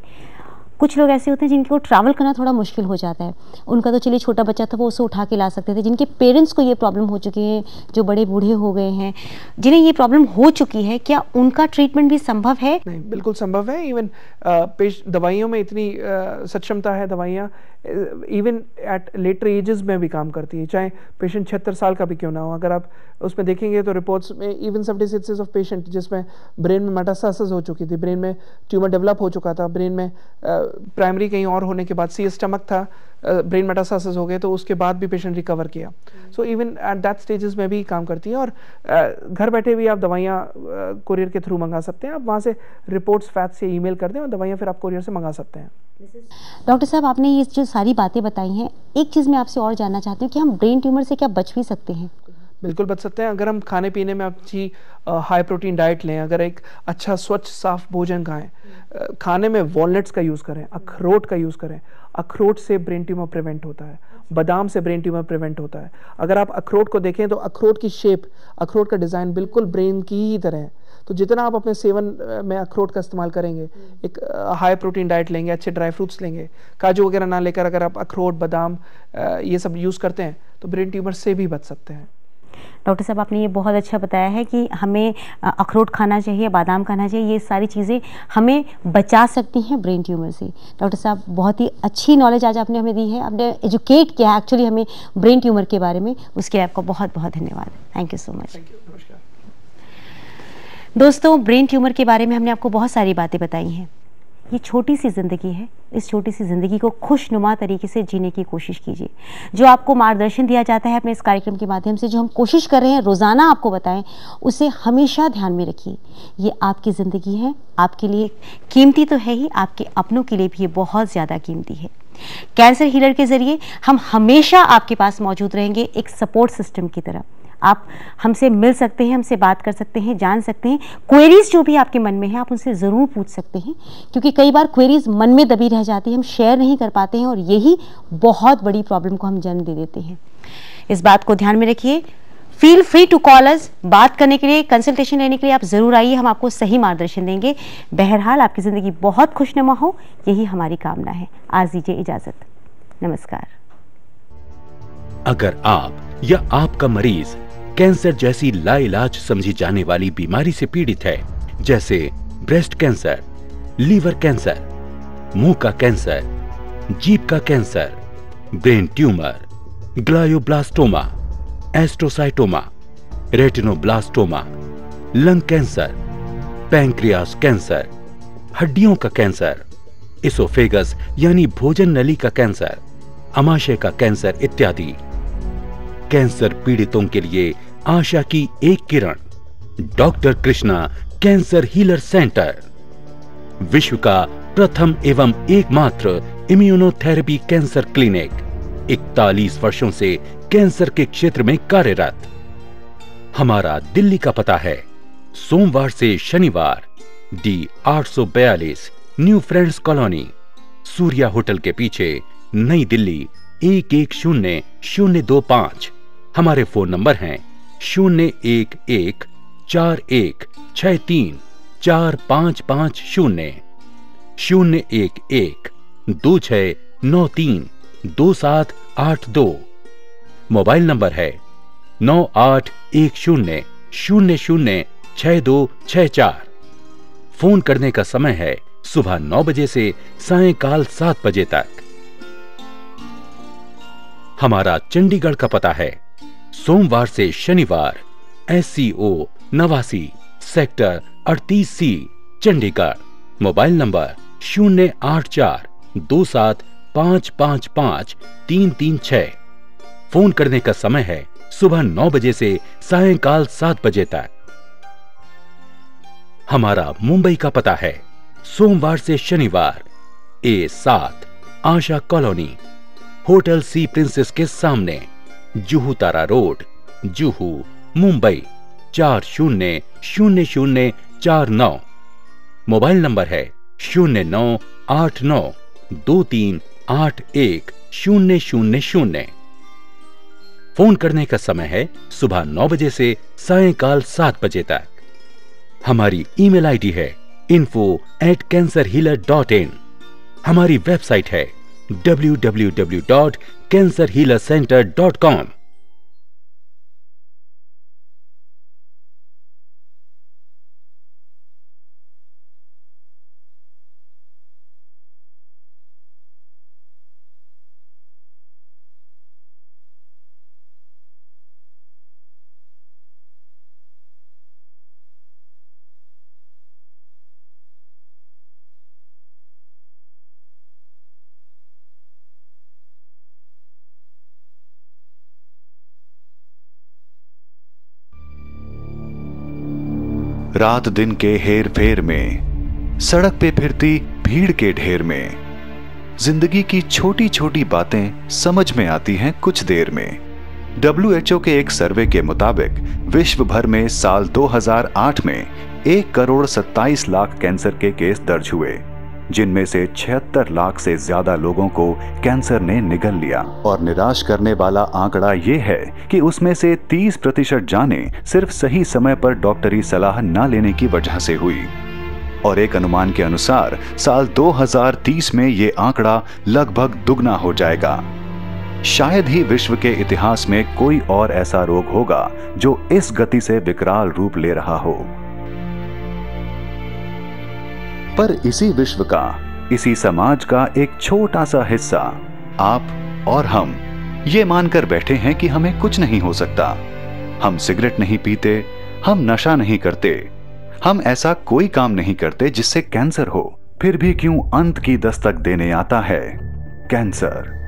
कुछ लोग ऐसे होते हैं जिनको ट्रैवल करना थोड़ा मुश्किल हो जाता है। उनका तो चलिए छोटा बच्चा था, वो उसे उठा के ला सकते थे। जिनके पेरेंट्स को ये प्रॉब्लम हो चुकी है, जो बड़े बूढ़े हो गए हैं, जिन्हें ये प्रॉब्लम हो चुकी है, क्या उनका ट्रीटमेंट भी संभव है? नहीं, बिल्कुल संभव है। इवन दवाइयों में इतनी सक्षमता है, दवाइयाँ इवन एट लेटर एजेस में भी काम करती है, चाहे पेशेंट 76 साल का भी क्यों ना हो। अगर आप उसमें देखेंगे तो रिपोर्ट्स में इवन 76 ऑफ पेशेंट जिसमें ब्रेन में मेटास्टेसिस हो चुकी थी, ब्रेन में ट्यूमर डेवलप हो चुका था, ब्रेन में प्राइमरी कहीं और होने के बाद सी स्टमक था, ब्रेन मेटास्टेसिस हो गए, तो उसके बाद भी पेशेंट रिकवर किया। So even at that stages में भी काम करती है। और घर बैठे भी आप दवाइयाँ कोरियर के थ्रू मंगा सकते हैं। आप वहाँ से रिपोर्ट्स फैक्स से ईमेल कर दें और दवाइयाँ फिर आप कोरियर से मंगा सकते हैं। डॉक्टर साहब, आपने ये जो सारी बातें बताई हैं, एक चीज़ मैं आपसे और जानना चाहती हूँ कि हम ब्रेन ट्यूमर से क्या बच भी सकते हैं? बिल्कुल बच सकते हैं अगर हम खाने पीने में अच्छी हाई प्रोटीन डाइट लें, अगर एक अच्छा स्वच्छ साफ भोजन खाएं, खाने में वॉलनट्स का यूज़ करें, अखरोट का यूज़ करें। अखरोट से ब्रेन ट्यूमर प्रिवेंट होता है, बादाम से ब्रेन ट्यूमर प्रिवेंट होता है। अगर आप अखरोट को देखें तो अखरोट की शेप, अखरोट का डिज़ाइन बिल्कुल ब्रेन की ही तरह है। तो जितना आप अपने सेवन में अखरोट का इस्तेमाल करेंगे, एक हाई प्रोटीन डाइट लेंगे, अच्छे ड्राई फ्रूट्स लेंगे, काजू वगैरह ना लेकर अगर आप अखरोट, बादाम ये सब यूज़ करते हैं तो ब्रेन ट्यूमर से भी बच सकते हैं। डॉक्टर साहब, आपने ये बहुत अच्छा बताया है कि हमें अखरोट खाना चाहिए, बादाम खाना चाहिए, ये सारी चीज़ें हमें बचा सकती हैं ब्रेन ट्यूमर से। डॉक्टर साहब, बहुत ही अच्छी नॉलेज आज आपने हमें दी है, आपने एजुकेट किया है एक्चुअली हमें ब्रेन ट्यूमर के बारे में, उसके लिए आपका बहुत बहुत धन्यवाद। Thank you so much. नमस्कार दोस्तों, ब्रेन ट्यूमर के बारे में हमने आपको बहुत सारी बातें बताई हैं। ये छोटी सी ज़िंदगी है, इस छोटी सी ज़िंदगी को खुशनुमा तरीके से जीने की कोशिश कीजिए। जो आपको मार्गदर्शन दिया जाता है अपने इस कार्यक्रम के माध्यम से, जो हम कोशिश कर रहे हैं रोज़ाना आपको बताएं, उसे हमेशा ध्यान में रखिए। ये आपकी ज़िंदगी है, आपके लिए कीमती तो है ही, आपके अपनों के लिए भी ये बहुत ज़्यादा कीमती है। कैंसर हीलर के ज़रिए हम हमेशा आपके पास मौजूद रहेंगे, एक सपोर्ट सिस्टम की तरह। आप हमसे मिल सकते हैं, हमसे बात कर सकते हैं, जान सकते हैं। क्वेरीज जो भी आपके मन में है आप उनसे ज़रूर पूछ सकते हैं, क्योंकि कई बार क्वेरीज मन में दबी रह जाती है, हम शेयर नहीं कर पाते हैं और यही बहुत बड़ी प्रॉब्लम को हम जन्म दे देते हैं। इस बात को ध्यान में रखिए। Feel free to call us. बात करने के लिए, कंसल्टेशन लेने के लिए आप ज़रूर आइए, हम आपको सही मार्गदर्शन देंगे। बहरहाल आपकी ज़िंदगी बहुत खुशनुमा हो, यही हमारी कामना है। आज दीजिए इजाज़त। नमस्कार। अगर आप या आपका मरीज कैंसर जैसी लाइलाज समझी जाने वाली बीमारी से पीड़ित है, जैसे ब्रेस्ट कैंसर, लीवर कैंसर, मुंह का कैंसर, जीभ का cancer, brain tumour, glioblastoma, astrocytoma, retinoblastoma, lung cancer, pancreas cancer, हड्डियों का कैंसर, इसोफेगस यानी भोजन नली का कैंसर, अमाशय का कैंसर इत्यादि। कैंसर पीड़ितों के लिए आशा की एक किरण, doctor Krishna cancer healer centre, विश्व का प्रथम एवं एकमात्र इम्यूनोथेरेपी कैंसर क्लिनिक, 41 वर्षों से कैंसर के क्षेत्र में कार्यरत। हमारा दिल्ली का पता है, सोमवार से शनिवार D842 new friends colony, Surya hotel के पीछे, नई दिल्ली 110025। हमारे फोन नंबर हैं 01141634550, 01126932782। मोबाइल नंबर है 9810006264। फोन करने का समय है सुबह 9 बजे से सायंकाल 7 बजे तक। हमारा चंडीगढ़ का पता है, सोमवार से शनिवार SCO 89 sector 38C Chandigarh. Mobile number 084275553336। Phone करने का समय है सुबह 9 बजे से सायंकाल 7 बजे तक। हमारा मुंबई का पता है, सोमवार से शनिवार A7 Asha colony, hotel Sea Princess के सामने, Juhu Tara road, Juhu, Mumbai 400049। Mobile number है 098923 810000। फोन करने का समय है सुबह 9 बजे से सायंकाल 7 बजे तक। हमारी ईमेल आईडी है info@cancerhealer.in। हमारी वेबसाइट है www.cancerhealercenter.com। रात दिन के हेर फेर में, सड़क पे फिरती भीड़ के ढेर में, जिंदगी की छोटी छोटी बातें समझ में आती हैं कुछ देर में। WHO के एक सर्वे के मुताबिक विश्व भर में साल 2008 में 1,27 लाख कैंसर के केस दर्ज हुए, जिनमें से 76 लाख से ज्यादा लोगों को कैंसर ने निगल लिया। और निराश करने वाला आंकड़ा ये है कि उसमें से 30% जानें सिर्फ सही समय पर डॉक्टरी सलाह न लेने की वजह से हुई। और एक अनुमान के अनुसार साल 2030 में ये आंकड़ा लगभग दुगना हो जाएगा। शायद ही विश्व के इतिहास में कोई और ऐसा रोग होगा जो इस गति से विकराल रूप ले रहा हो। पर इसी विश्व का, इसी समाज का एक छोटा सा हिस्सा, आप और हम, ये मानकर बैठे हैं कि हमें कुछ नहीं हो सकता। हम सिगरेट नहीं पीते, हम नशा नहीं करते, हम ऐसा कोई काम नहीं करते जिससे कैंसर हो। फिर भी क्यों अंत की दस्तक देने आता है कैंसर?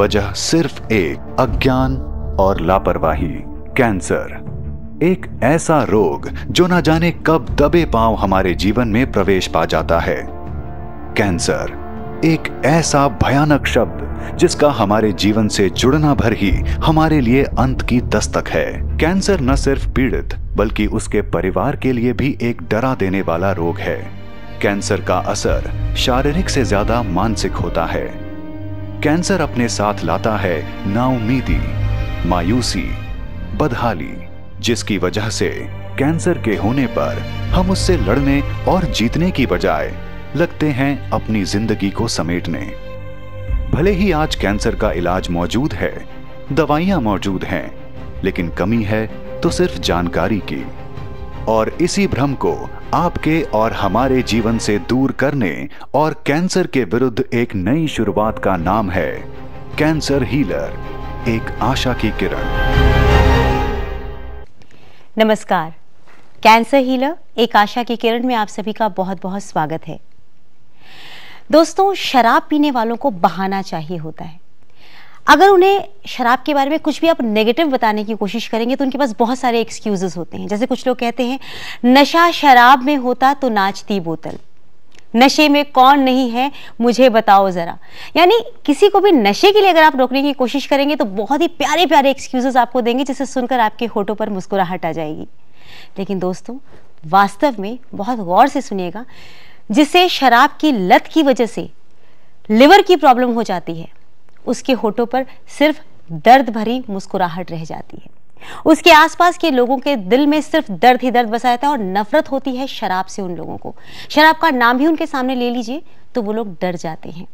वजह सिर्फ एक, अज्ञान और लापरवाही। कैंसर एक ऐसा रोग जो न जाने कब दबे पांव हमारे जीवन में प्रवेश पा जाता है। कैंसर एक ऐसा भयानक शब्द जिसका हमारे जीवन से जुड़ना भर ही हमारे लिए अंत की दस्तक है। कैंसर न सिर्फ पीड़ित बल्कि उसके परिवार के लिए भी एक डरा देने वाला रोग है। कैंसर का असर शारीरिक से ज्यादा मानसिक होता है। कैंसर अपने साथ लाता है नाउमीदी, मायूसी, बदहाली, जिसकी वजह से कैंसर के होने पर हम उससे लड़ने और जीतने की बजाय लगते हैं अपनी जिंदगी को समेटने। भले ही आज कैंसर का इलाज मौजूद है, दवाइयां मौजूद हैं, लेकिन कमी है तो सिर्फ जानकारी की। और इसी भ्रम को आपके और हमारे जीवन से दूर करने और कैंसर के विरुद्ध एक नई शुरुआत का नाम है कैंसर हीलर, एक आशा की किरण। नमस्कार, कैंसर हीलर एक आशा की किरण में आप सभी का बहुत बहुत स्वागत है। दोस्तों, शराब पीने वालों को बहाना चाहिए होता है। अगर उन्हें शराब के बारे में कुछ भी आप नेगेटिव बताने की कोशिश करेंगे तो उनके पास बहुत सारे एक्सक्यूजेस होते हैं। जैसे कुछ लोग कहते हैं, नशा शराब में होता तो नाचती बोतल, नशे में कौन नहीं है मुझे बताओ जरा। यानी किसी को भी नशे के लिए अगर आप रोकने की कोशिश करेंगे तो बहुत ही प्यारे प्यारे एक्सक्यूजेस आपको देंगे, जिसे सुनकर आपके होठों पर मुस्कुराहट आ जाएगी। लेकिन दोस्तों, वास्तव में बहुत गौर से सुनिएगा, जिसे शराब की लत की वजह से लिवर की प्रॉब्लम हो जाती है, उसके होठों पर सिर्फ दर्द भरी मुस्कुराहट रह जाती है। उसके आसपास के लोगों के दिल में सिर्फ दर्द ही दर्द बसा रहता है और नफरत होती है शराब से उन लोगों को। शराब का नाम भी उनके सामने ले लीजिए तो वो लोग डर जाते हैं।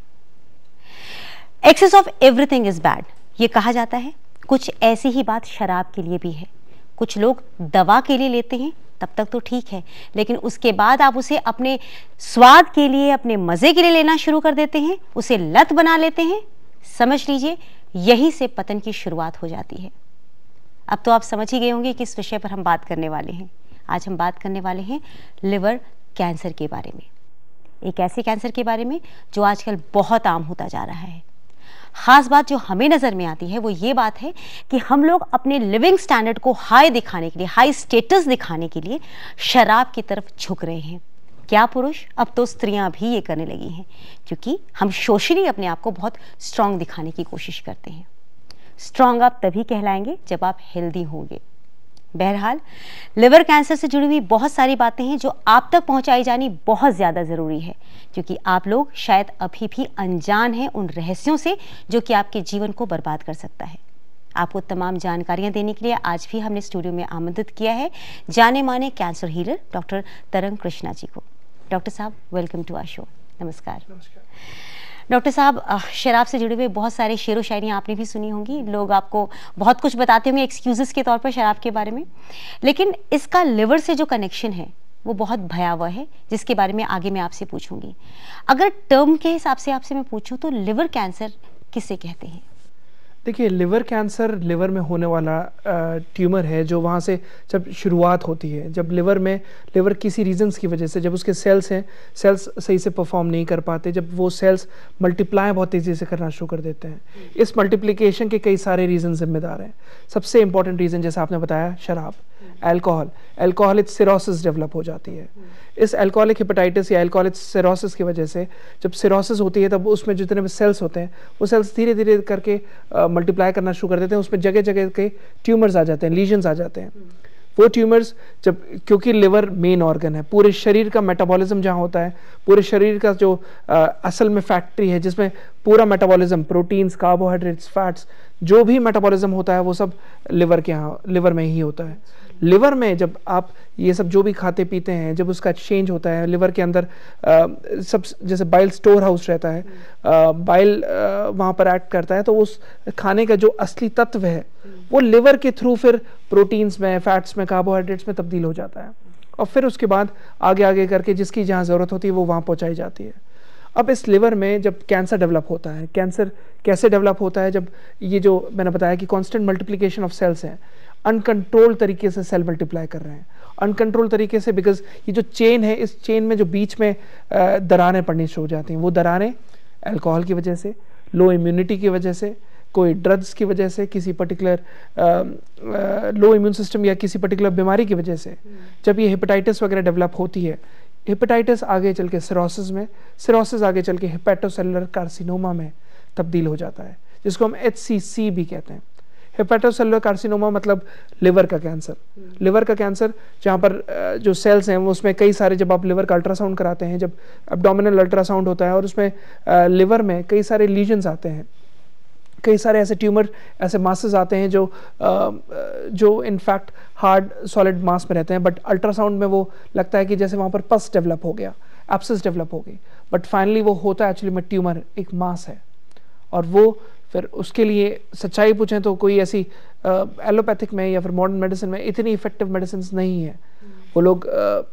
Excess of everything is bad, ये कहा जाता है। कुछ ऐसी ही बात शराब के लिए भी है। कुछ लोग दवा के लिए लेते हैं, तब तक तो ठीक है, लेकिन उसके बाद आप उसे अपने स्वाद के लिए, अपने मजे के लिए लेना शुरू कर देते हैं, उसे लत बना लेते हैं। समझ लीजिए, यहीं से पतन की शुरुआत हो जाती है। अब तो आप समझ ही गए होंगे किस विषय पर हम बात करने वाले हैं। आज हम बात करने वाले हैं लिवर कैंसर के बारे में। एक ऐसे कैंसर के बारे में जो आजकल बहुत आम होता जा रहा है। खास बात जो हमें नजर में आती है वो ये बात है कि हम लोग अपने लिविंग स्टैंडर्ड को हाई दिखाने के लिए, हाई स्टेटस दिखाने के लिए शराब की तरफ झुक रहे हैं। क्या पुरुष, अब तो स्त्रियां भी ये करने लगी हैं, क्योंकि हम सोशली अपने आप को बहुत स्ट्रांग दिखाने की कोशिश करते हैं। स्ट्रांग आप तभी कहलाएंगे जब आप हेल्दी होंगे। बहरहाल लिवर कैंसर से जुड़ी हुई बहुत सारी बातें हैं जो आप तक पहुंचाई जानी बहुत ज़्यादा ज़रूरी है, क्योंकि आप लोग शायद अभी भी अनजान हैं उन रहस्यों से जो कि आपके जीवन को बर्बाद कर सकता है। आपको तमाम जानकारियां देने के लिए आज भी हमने स्टूडियो में आमंत्रित किया है जाने माने कैंसर हीलर डॉक्टर तरंग कृष्णा जी को। डॉक्टर साहब, वेलकम टू आवर शो। नमस्कार। डॉक्टर साहब, शराब से जुड़े हुए बहुत सारे शेरो शायरियाँ आपने भी सुनी होंगी, लोग आपको बहुत कुछ बताते होंगे एक्सक्यूजेस के तौर पर शराब के बारे में, लेकिन इसका लिवर से जो कनेक्शन है वो बहुत भयावह है, जिसके बारे में आगे मैं आपसे पूछूंगी। अगर टर्म के हिसाब से आपसे मैं पूछूं तो लिवर कैंसर किसे कहते हैं? देखिए, लिवर कैंसर लिवर में होने वाला ट्यूमर है जो वहाँ से जब शुरुआत होती है, जब लिवर किसी रीजंस की वजह से, जब उसके सेल्स सही से परफॉर्म नहीं कर पाते, जब वो सेल्स मल्टीप्लाई बहुत तेज़ी से करना शुरू कर देते हैं। इस मल्टीप्लिकेशन के कई सारे रीज़न जिम्मेदार हैं। सबसे इंपॉर्टेंट रीज़न, जैसे आपने बताया, शराब, अल्कोहलिक सिरोसिस डेवलप हो जाती है। इस अल्कोहलिक हेपेटाइटिस या अल्कोहलिक सिरोसिस की वजह से जब सिरोसिस होती है तब उसमें जितने भी सेल्स होते हैं वो सेल्स धीरे धीरे करके मल्टीप्लाई करना शुरू कर देते हैं। उसमें जगह जगह के ट्यूमर्स आ जाते हैं, लीजन्स आ जाते हैं। वो ट्यूमर्स जब, क्योंकि लिवर मेन ऑर्गन है, पूरे शरीर का मेटाबॉलिज्म जहाँ होता है, पूरे शरीर का जो असल में फैक्ट्री है जिसमें पूरा मेटाबॉलिज्म, प्रोटीन्स, कार्बोहाइड्रेट्स, फैट्स, जो भी मेटाबॉलिज्म होता है वो सब लिवर में ही होता है। लिवर में जब आप ये सब जो भी खाते पीते हैं, जब उसका एक्सचेंज होता है लिवर के अंदर, सब जैसे बाइल स्टोर हाउस रहता है, बाइल वहाँ पर एक्ट करता है, तो उस खाने का जो असली तत्व है वो लिवर के थ्रू फिर प्रोटीन्स में, फैट्स में, कार्बोहाइड्रेट्स में तब्दील हो जाता है, और फिर उसके बाद आगे आगे करके जिसकी जहाँ ज़रूरत होती है वो वहाँ पहुँचाई जाती है। अब इस लिवर में जब कैंसर डेवलप होता है, कैंसर कैसे डेवलप होता है? जब ये जो मैंने बताया कि कांस्टेंट मल्टीप्लिकेशन ऑफ सेल्स हैं, अनकंट्रोल तरीके से सेल मल्टीप्लाई कर रहे हैं, अनकंट्रोल तरीके से, बिकॉज ये जो चेन है, इस चेन में जो बीच में दरारें पड़नी शुरू हो जाती हैं, वो दरारें अल्कोहल की वजह से, लो इम्यूनिटी की वजह से, कोई ड्रग्स की वजह से, किसी पर्टिकुलर लो इम्यून सिस्टम या किसी पर्टिकुलर बीमारी की वजह से, जब ये हेपेटाइटिस वगैरह डेवलप होती है, हेपेटाइटिस आगे चल के सिरोसिस में, सिरोसिस आगे चल के हेपेटोसेलुलर कार्सिनोमा में तब्दील हो जाता है, जिसको हम HCC भी कहते हैं। हेपेटोसेलुलर कार्सिनोमा मतलब लिवर का कैंसर। लिवर का कैंसर जहाँ पर जो सेल्स हैं वो, उसमें कई सारे, जब आप लिवर का अल्ट्रासाउंड कराते हैं, जब एब्डोमिनल अल्ट्रासाउंड होता है और उसमें लिवर में कई सारे लीजन्स आते हैं, कई सारे ऐसे ट्यूमर, ऐसे मासेस आते हैं जो इनफैक्ट हार्ड सॉलिड मास में रहते हैं, बट अल्ट्रासाउंड में वो लगता है कि जैसे वहाँ पर पस डेवलप हो गया, एब्सेस डेवलप हो गई, बट फाइनली वो होता है एक्चुअली में ट्यूमर, एक मास है। और वो फिर उसके लिए सच्चाई पूछें तो कोई ऐसी एलोपैथिक में या फिर मॉडर्न मेडिसिन में इतनी इफेक्टिव मेडिसिन नहीं है। वो लोग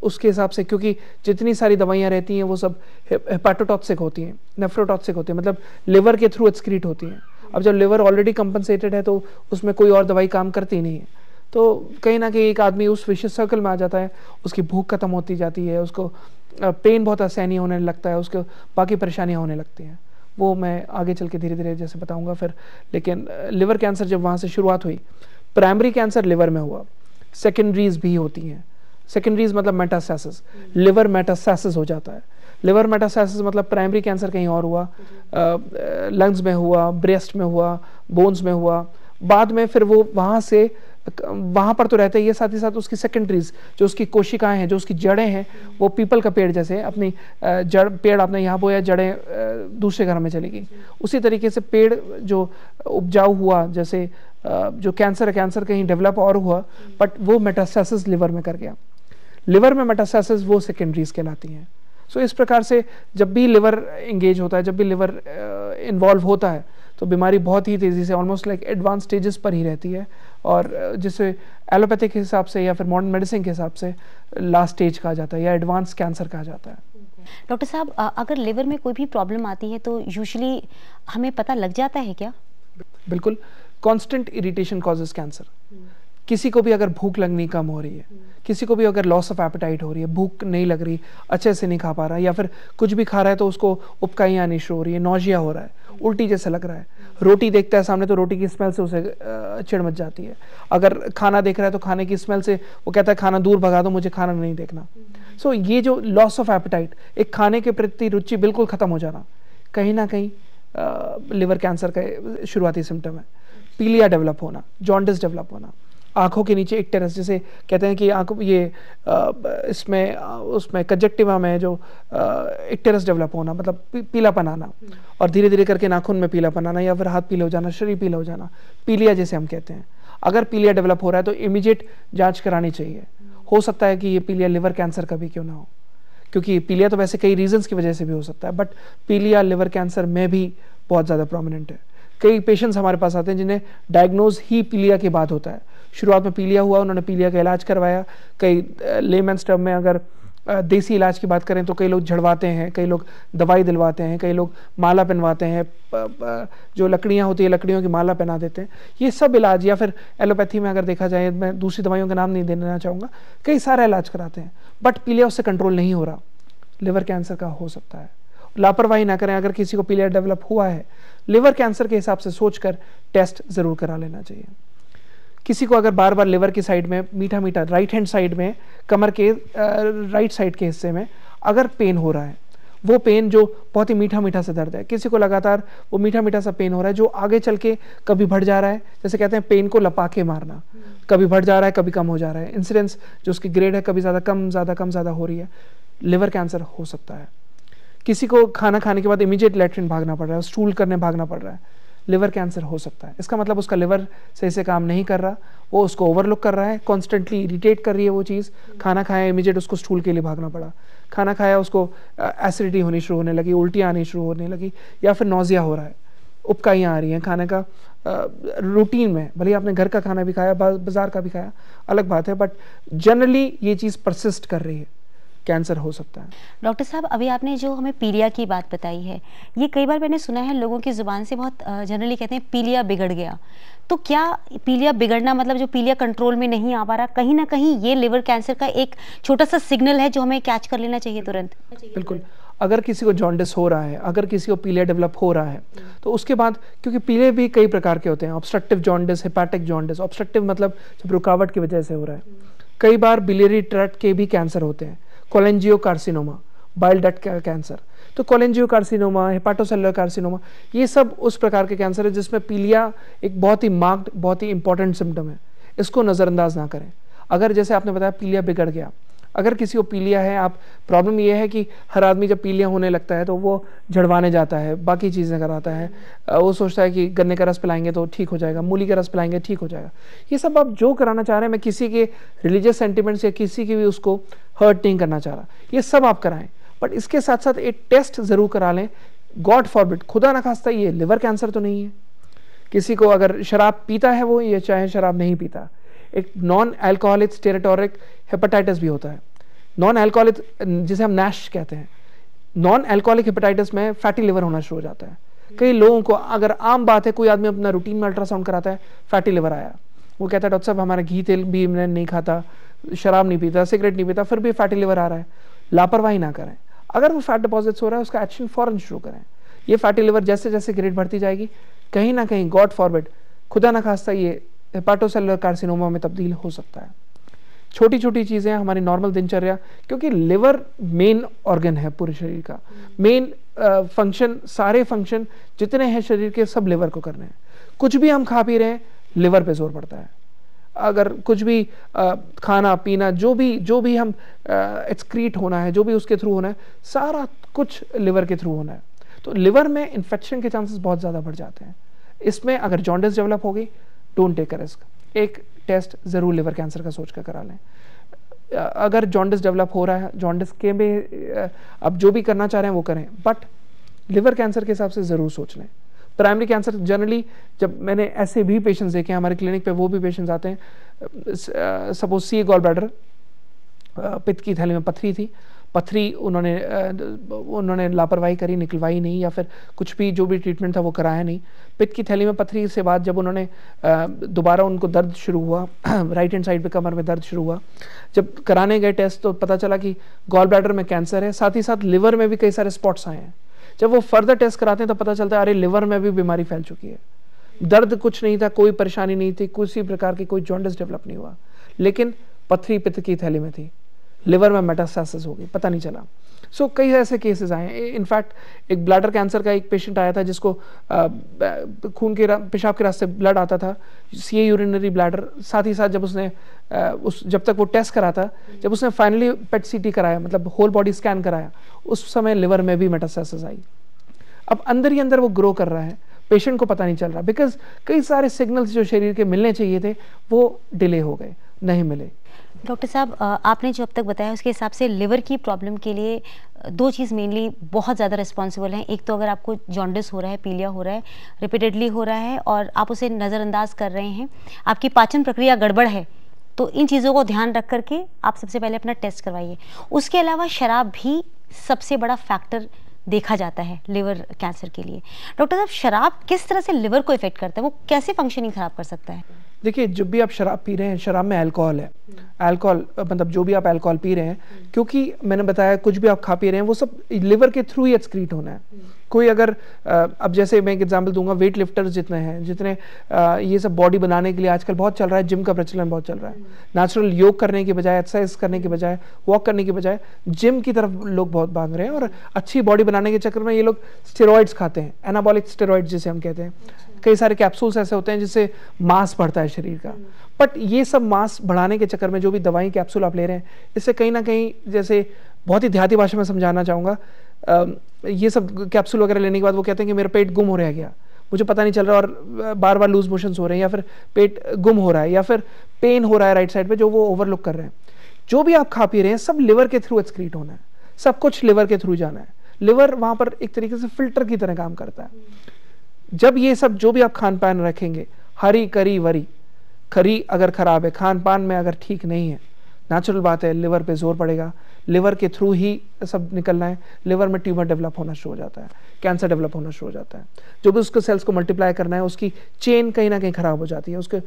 उसके हिसाब से, क्योंकि जितनी सारी दवाइयाँ रहती हैं वो सब हेपाटोटॉक्सिक होती हैं, नेफ्रोटॉक्सिक होती हैं, मतलब लिवर के थ्रू एक्सक्रीट होती हैं। अब जब लिवर ऑलरेडी कंपनसेटेड है तो उसमें कोई और दवाई काम करती नहीं है, तो कहीं ना कहीं एक आदमी उस विशिष्ट सर्कल में आ जाता है, उसकी भूख खत्म होती जाती है, उसको पेन बहुत असहनीय होने लगता है, उसको बाकी परेशानियाँ होने लगती हैं। वो मैं आगे चल के धीरे धीरे जैसे बताऊंगा फिर। लेकिन लिवर कैंसर जब वहाँ से शुरुआत हुई, प्राइमरी कैंसर लिवर में हुआ, सेकेंडरीज भी होती हैं। सेकेंडरीज मतलब मेटास्टेसिस, लिवर मेटास्टेसिस हो जाता है। लिवर मेटास्टेसिस मतलब प्राइमरी कैंसर कहीं और हुआ, लंग्स में हुआ, ब्रेस्ट में हुआ, बोन्स में हुआ, बाद में फिर वो वहाँ पर तो रहते ही है, साथ ही साथ उसकी सेकेंडरीज, जो उसकी कोशिकाएं हैं, जो उसकी जड़ें हैं, वो पीपल का पेड़ जैसे, अपनी पेड़ आपने यहाँ बोया, जड़ें दूसरे घर में चली गई, उसी तरीके से पेड़ जो उपजाऊ हुआ, जैसे जो कैंसर है, कैंसर कहीं डेवलप और हुआ, बट वो मेटास्टेसिस लिवर में कर गया। लिवर में मेटास्टेसिस वो सेकेंडरीज कहलाती हैं। सो इस प्रकार से जब भी लिवर इंगेज होता है, जब भी लिवर इन्वॉल्व होता है, तो बीमारी बहुत ही तेज़ी से, ऑलमोस्ट लाइक एडवांस स्टेजेस पर ही रहती है, और जिसे एलोपैथिक के हिसाब से या फिर मॉडर्न मेडिसिन के हिसाब से लास्ट स्टेज कहा जाता है या एडवांस कैंसर कहा जाता है। डॉक्टर साहब, अगर लिवर में कोई भी प्रॉब्लम आती है तो यूजुअली हमें पता लग जाता है क्या? बिल्कुल, कांस्टेंट इरिटेशन कॉजेस कैंसर। किसी को भी अगर भूख लगनी कम हो रही है, किसी को भी अगर लॉस ऑफ एपेटाइट हो रही है, भूख नहीं लग रही, अच्छे से नहीं खा पा रहा, या फिर कुछ भी खा रहा है तो उसको उबकाई आनी शुरू हो रही है, नौजिया हो रहा है, उल्टी जैसा लग रहा है, रोटी देखता है सामने तो रोटी की स्मेल से उसे चिढ़ मच जाती है, अगर खाना देख रहा है तो खाने की स्मेल से वो कहता है खाना दूर भगा दो, मुझे खाना नहीं देखना। सो ये जो लॉस ऑफ एपेटाइट, एक खाने के प्रति रुचि बिल्कुल खत्म हो जाना, कहीं ना कहीं लिवर कैंसर का शुरुआती सिम्टम है। पीलिया डेवलप होना, जॉन्डिस डेवलप होना, आंखों के नीचे इक्टेरस, जैसे कहते हैं कि आंखों ये इसमें उसमें कंजक्टिवा में जो इक्टेरस डेवलप होना, मतलब पीलापन आना, और धीरे धीरे करके नाखून में पीलापन आना, या फिर हाथ पीले हो जाना, शरीर पीला हो जाना, पीलिया जैसे हम कहते हैं। अगर पीलिया डेवलप हो रहा है तो इमीडिएट जांच करानी चाहिए। हो सकता है कि ये पीलिया लिवर कैंसर का भी क्यों ना हो, क्योंकि पीलिया तो वैसे कई रीजंस की वजह से भी हो सकता है, बट पीलिया लिवर कैंसर में भी बहुत ज़्यादा प्रोमिनेंट है। कई पेशेंट्स हमारे पास आते हैं जिन्हें डायग्नोज ही पीलिया के बाद होता है। शुरुआत में पीलिया हुआ, उन्होंने पीलिया का इलाज करवाया। कई लेमैन्स टर्म में अगर देसी इलाज की बात करें तो कई लोग झड़वाते हैं, कई लोग दवाई दिलवाते हैं, कई लोग माला पहनवाते हैं, जो लकड़ियाँ होती है लकड़ियों की माला पहना देते हैं। ये सब इलाज, या फिर एलोपैथी में अगर देखा जाए, मैं दूसरी दवाइयों का नाम नहीं देना चाहूँगा, कई सारा इलाज कराते हैं, बट पीलिया उससे कंट्रोल नहीं हो रहा। लिवर कैंसर का हो सकता है। लापरवाही ना करें। अगर किसी को पीलिया डेवलप हुआ है, लिवर कैंसर के हिसाब से सोचकर टेस्ट जरूर करा लेना चाहिए। किसी को अगर बार बार लिवर की साइड में मीठा मीठा, राइट हैंड साइड में, कमर के राइट साइड के हिस्से में अगर पेन हो रहा है, वो पेन जो बहुत ही मीठा मीठा सा दर्द है, किसी को लगातार वो मीठा मीठा सा पेन हो रहा है जो आगे चल के कभी बढ़ जा रहा है, जैसे कहते हैं पेन को लपाके मारना, कभी बढ़ जा रहा है कभी कम हो जा रहा है, इंसिडेंस जो उसकी ग्रेड है कभी ज़्यादा कम ज़्यादा हो रही है, लिवर कैंसर हो सकता है। किसी को खाना खाने के बाद इमीडिएट लैट्रिन भागना पड़ रहा है, स्टूल करने भागना पड़ रहा है, लिवर कैंसर हो सकता है। इसका मतलब उसका लिवर सही से काम नहीं कर रहा, वो उसको ओवरलुक कर रहा है, कॉन्स्टेंटली इरिटेट कर रही है वो चीज़। खाना खाया इमीडिएट उसको स्टूल के लिए भागना पड़ा, खाना खाया उसको एसिडिटी होनी शुरू होने लगी, उल्टियाँ आनी शुरू होने लगी, या फिर नौजिया हो रहा है, उपकाइयाँ आ रही हैं खाने का रूटीन में। भले आपने घर का खाना भी खाया, बाजार का भी खाया, अलग बात है, बट जनरली ये चीज़ परसिस्ट कर रही है, कैंसर हो सकता है। डॉक्टर साहब, अभी आपने जो हमें पीलिया की बात बताई है, ये कई बार मैंने सुना है लोगों की ज़ुबान से, बहुत जनरली कहते हैं पीलिया बिगड़ गया। तो क्या पीलिया बिगड़ना मतलब जो पीलिया कंट्रोल में नहीं आ पा रहा, कहीं ना कहीं ये लिवर कैंसर का एक छोटा सा सिग्नल है जो हमें कैच कर लेना चाहिए तुरंत? बिल्कुल। अगर किसी को जॉन्डिस हो रहा है, अगर किसी को पीलिया डेवलप हो रहा है, तो उसके बाद, क्योंकि पीलिया भी कई प्रकार के होते हैं, obstructive jaundice, hepatic jaundice. Obstructive मतलब जब रुकावट की वजह से हो रहा है। कई बार बिलियरी ट्रैक्ट के भी कैंसर होते हैं, कोलेंजियोकार्सिनोमा, बाइल डक्ट का कैंसर। तो कोलेंजियोकार्सिनोमा, हेपाटोसेलुलर कार्सिनोमा, ये सब उस प्रकार के कैंसर है जिसमें पीलिया एक बहुत ही मार्क्ड, बहुत ही इंपॉर्टेंट सिम्टम है। इसको नज़रअंदाज ना करें। अगर जैसे आपने बताया पीलिया बिगड़ गया, अगर किसी को पीलिया है, आप प्रॉब्लम ये है कि हर आदमी जब पीलिया होने लगता है तो वो झड़वाने जाता है, बाकी चीज़ें कराता है, वो सोचता है कि गन्ने का रस पिलाएंगे तो ठीक हो जाएगा, मूली का रस पिलाएंगे ठीक हो जाएगा। ये सब आप जो कराना चाह रहे हैं, मैं किसी के रिलीजियस सेंटिमेंट्स या किसी की भी उसको हर्ट नहीं करना चाह रहा, ये सब आप कराएं, बट इसके साथ साथ एक टेस्ट ज़रूर करा लें। गॉड फॉरबिड, खुदा ना खास्ता, ये लिवर कैंसर तो नहीं है। किसी को अगर शराब पीता है वो, ये चाहे शराब नहीं पीता, एक नॉन अल्कोहलिक स्टेरेटोरिक हेपेटाइटिस भी होता है। नॉन अल्कोहलिक, जिसे हम नैश कहते हैं, नॉन अल्कोहलिक हेपेटाइटिस में फैटी लिवर होना शुरू हो जाता है। कई लोगों को, अगर आम बात है, कोई आदमी अपना रूटीन में अल्ट्रासाउंड कराता है, फैटी लिवर आया, वो कहता है डॉक्टर साहब हमारा घी तेल भी मैं नहीं खाता, शराब नहीं पीता, सिगरेट नहीं पीता, फिर भी फैटी लिवर आ रहा है। लापरवाही ना करें। अगर वो फैट डिपॉजिट्स हो रहा है, उसका एक्शन फौरन शुरू करें। ये फैटी लिवर जैसे जैसे ग्रेड बढ़ती जाएगी, कहीं ना कहीं गॉड फॉरबिड, खुदा ना खास्ता, ये हेपाटोसेलुलर कार्सिनोमा में तब्दील हो सकता है। छोटी छोटी चीज़ें हमारी नॉर्मल दिनचर्या, क्योंकि लिवर मेन ऑर्गन है पूरे शरीर का, मेन फंक्शन, सारे फंक्शन जितने हैं शरीर के सब लिवर को करने हैं। कुछ भी हम खा पी रहे हैं, लिवर पे जोर पड़ता है। अगर कुछ भी खाना पीना, जो भी हम एक्सक्रीट होना है, जो भी उसके थ्रू होना है, सारा कुछ लिवर के थ्रू होना है। तो लिवर में इन्फेक्शन के चांसेस बहुत ज़्यादा बढ़ जाते हैं। इसमें अगर जॉन्डिस डेवलप होगी, डोंट टेक अ रिस्क, एक टेस्ट ज़रूर लिवर कैंसर का सोच कर करा लें। अगर जॉन्डिस डेवलप हो रहा है, जॉन्डिस के में अब जो भी करना चाह रहे हैं वो करें, बट लिवर कैंसर के हिसाब से ज़रूर सोच लें। प्राइमरी कैंसर जनरली, जब मैंने ऐसे भी पेशेंट्स देखे हमारे क्लिनिक पे, वो भी पेशेंट्स आते हैं, सपोज सी गॉल ब्लैडर, पित्त की थैली में पथरी थी, पथरी उन्होंने लापरवाही करी, निकलवाई नहीं, या फिर कुछ भी जो भी ट्रीटमेंट था वो कराया नहीं। पित्त की थैली में पथरी से बाद जब उन्होंने दोबारा उनको दर्द शुरू हुआ, राइट हैंड साइड पे कमर में दर्द शुरू हुआ, जब कराने गए टेस्ट तो पता चला कि गॉल ब्लैडर में कैंसर है, साथ ही साथ लिवर में भी कई सारे स्पॉट्स आए हैं। जब वो फर्दर टेस्ट कराते हैं तो पता चलता है अरे लिवर में भी बीमारी फैल चुकी है। दर्द कुछ नहीं था, कोई परेशानी नहीं थी, किसी प्रकार की कोई जॉन्डिस डेवलप नहीं हुआ, लेकिन पथरी पित्त की थैली में थी, लिवर में मेटास्टेसिस हो गई, पता नहीं चला। सो कई ऐसे केसेस आए हैं। इनफैक्ट एक ब्लैडर कैंसर का एक पेशेंट आया था जिसको खून के पेशाब के रास्ते ब्लड आता था, सीए यूरिनरी ब्लैडर। साथ ही साथ जब उसने जब तक वो टेस्ट करा था, जब उसने फाइनली पेट सीटी कराया, मतलब होल बॉडी स्कैन कराया, उस समय लिवर में भी मेटास्टेसिस आई। अब अंदर ही अंदर वो ग्रो कर रहा है, पेशेंट को पता नहीं चल रहा, बिकॉज कई सारे सिग्नल्स जो शरीर के मिलने चाहिए थे वो डिले हो गए, नहीं मिले। डॉक्टर साहब, आपने जो अब तक बताया उसके हिसाब से लिवर की प्रॉब्लम के लिए दो चीज़ मेनली बहुत ज़्यादा रिस्पॉन्सिबल हैं। एक तो अगर आपको जॉन्डिस हो रहा है, पीलिया हो रहा है, रिपीटेडली हो रहा है और आप उसे नज़रअंदाज कर रहे हैं, आपकी पाचन प्रक्रिया गड़बड़ है, तो इन चीज़ों को ध्यान रख करके आप सबसे पहले अपना टेस्ट करवाइए। उसके अलावा शराब भी सबसे बड़ा फैक्टर देखा जाता है लिवर कैंसर के लिए। डॉक्टर साहब, शराब किस तरह से लिवर को इफेक्ट करता है, वो कैसे फंक्शनिंग खराब कर सकता है? देखिए, जब भी आप शराब पी रहे हैं, शराब में अल्कोहल है। अल्कोहल मतलब जो भी आप अल्कोहल पी रहे हैं, क्योंकि मैंने बताया कुछ भी आप खा पी रहे हैं वो सब लिवर के थ्रू ही एक्सक्रीट होना है। कोई अगर अब जैसे मैं एक एग्जांपल दूंगा, वेट लिफ्टर्स जितने हैं, जितने ये सब बॉडी बनाने के लिए आजकल बहुत चल रहा है, जिम का प्रचलन बहुत चल रहा है। नेचुरल योग करने के बजाय, एक्सरसाइज करने के बजाय, वॉक करने के बजाय जिम की तरफ लोग बहुत भाग रहे हैं और अच्छी बॉडी बनाने के चक्कर में ये लोग स्टेरॉइड्स खाते हैं, एनाबॉलिक स्टेरॉइड्स जिसे हम कहते हैं। कई सारे कैप्सूल्स ऐसे होते हैं जिससे मास बढ़ता है शरीर का, बट ये सब मास बढ़ाने के चक्कर में जो भी दवाई कैप्सूल आप ले रहे हैं, इससे कहीं ना कहीं, जैसे बहुत ही देहाती भाषा में समझाना चाहूँगा, ये सब कैप्सूल वगैरह लेने के बाद वो कहते हैं कि मेरा पेट गुम हो रह गया, मुझे पता नहीं चल रहा और बार बार लूज मोशंस हो रहे हैं, या फिर पेट गुम हो रहा है, या फिर पेन हो रहा है राइट साइड पे, जो वो ओवरलुक कर रहे हैं। जो भी आप खा पी रहे हैं सब लिवर के थ्रू एक्सक्रीट होना है, सब कुछ लिवर के थ्रू जाना है। लिवर वहाँ पर एक तरीके से फिल्टर की तरह काम करता है। जब ये सब जो भी आप खान पान रखेंगे, हरी करी वरी, खरी अगर खराब है, खान पान में अगर ठीक नहीं है, नेचुरल बात है लिवर पे जोर पड़ेगा, लिवर के थ्रू ही सब निकलना है। लिवर में ट्यूमर डेवलप होना शुरू हो जाता है, कैंसर डेवलप होना शुरू हो जाता है। जो भी उसके सेल्स को मल्टीप्लाई करना है, उसकी चेन कहीं ना कहीं खराब हो जाती है। उसके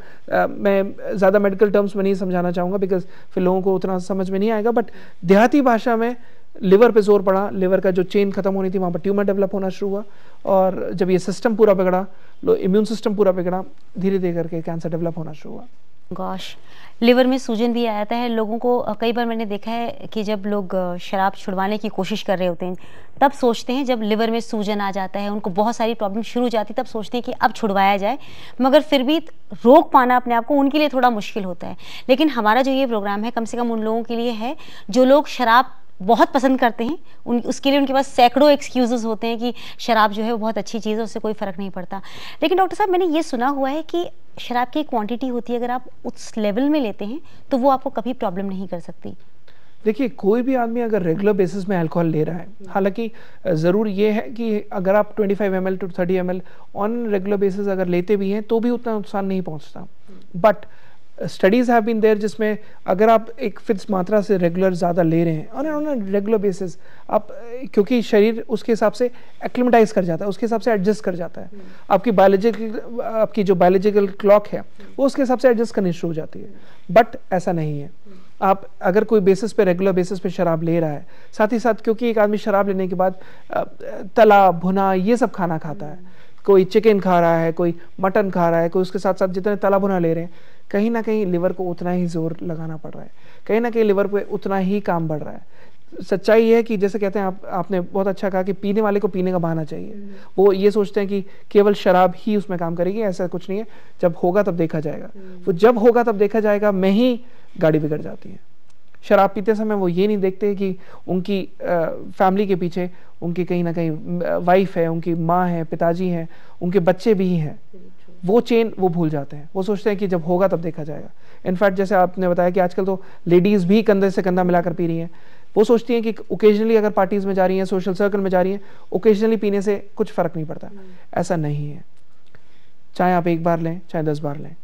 मैं ज़्यादा मेडिकल टर्म्स में नहीं समझाना चाहूँगा बिकॉज फिर लोगों को उतना समझ में नहीं आएगा, बट देहाती भाषा में लिवर पे जोर पड़ा, लिवर का जो चेन खत्म होनी थी वहाँ पर ट्यूमर डेवलप होना शुरू हुआ, और जब ये सिस्टम पूरा बिगड़ा, इम्यून सिस्टम पूरा बिगड़ा, धीरे धीरे करके कैंसर डेवलप होना शुरू हुआ। गॉश, लिवर में सूजन भी आ जाता है लोगों को। कई बार मैंने देखा है कि जब लोग शराब छुड़वाने की कोशिश कर रहे होते हैं, तब सोचते हैं, जब लिवर में सूजन आ जाता है, उनको बहुत सारी प्रॉब्लम शुरू हो जाती है, तब सोचते हैं कि अब छुड़वाया जाए, मगर फिर भी रोक पाना अपने आप को उनके लिए थोड़ा मुश्किल होता है। लेकिन हमारा जो ये प्रोग्राम है, कम से कम उन लोगों के लिए है जो लोग शराब बहुत पसंद करते हैं, उसके लिए उनके पास सैकड़ों एक्सक्यूजेस होते हैं कि शराब जो है वो बहुत अच्छी चीज़ है, उससे कोई फ़र्क नहीं पड़ता। लेकिन डॉक्टर साहब, मैंने ये सुना हुआ है कि शराब की क्वांटिटी होती है, अगर आप उस लेवल में लेते हैं तो वो आपको कभी प्रॉब्लम नहीं कर सकती। देखिए, कोई भी आदमी अगर रेगुलर बेसिस में अल्कोहल ले रहा है, हालांकि ज़रूर ये है कि अगर आप 25 ml to 30 ml on regular basis अगर लेते भी हैं तो भी उतना नुकसान नहीं पहुंचता। But studies have been there जिसमें अगर आप एक फिक्स मात्रा से रेगुलर ज़्यादा ले रहे हैं ऑन रेगुलर बेसिस, आप क्योंकि शरीर उसके हिसाब से एक्लिमेटाइज कर जाता है, उसके हिसाब से एडजस्ट कर जाता है। आपकी जो बायोलॉजिकल क्लॉक है वो उसके हिसाब से एडजस्ट करनी शुरू हो जाती है। बट ऐसा नहीं है। आप अगर कोई बेसिस पे, रेगुलर बेसिस पे शराब ले रहा है, साथ ही साथ क्योंकि एक आदमी शराब लेने के बाद तला भुना ये सब खाना खाता है, कोई चिकन खा रहा है, कोई मटन खा रहा है, कोई उसके साथ साथ जितने तला भुना ले रहे हैं, कहीं ना कहीं लिवर को उतना ही जोर लगाना पड़ रहा है, कहीं ना कहीं लिवर पे उतना ही काम बढ़ रहा है। सच्चाई है कि जैसे कहते हैं, आपने बहुत अच्छा कहा कि पीने वाले को पीने का बहाना चाहिए। वो ये सोचते हैं कि केवल शराब ही उसमें काम करेगी, ऐसा कुछ नहीं है। जब होगा तब देखा जाएगा, वो जब होगा तब देखा जाएगा में ही गाड़ी बिगड़ जाती है। शराब पीते समय वो ये नहीं देखते कि उनकी फैमिली के पीछे उनकी कहीं ना कहीं वाइफ है, उनकी माँ है, पिताजी हैं, उनके बच्चे भी हैं। वो चेन वो भूल जाते हैं, वो सोचते हैं कि जब होगा तब देखा जाएगा। इनफैक्ट जैसे आपने बताया कि आजकल तो लेडीज़ भी कंधे से कंधा मिलाकर पी रही हैं। वो सोचती हैं कि ओकेजनली अगर पार्टीज़ में जा रही हैं, सोशल सर्कल में जा रही हैं, ओकेजनली पीने से कुछ फ़र्क नहीं पड़ता। ऐसा नहीं है। चाहे आप एक बार लें, चाहे 10 बार लें,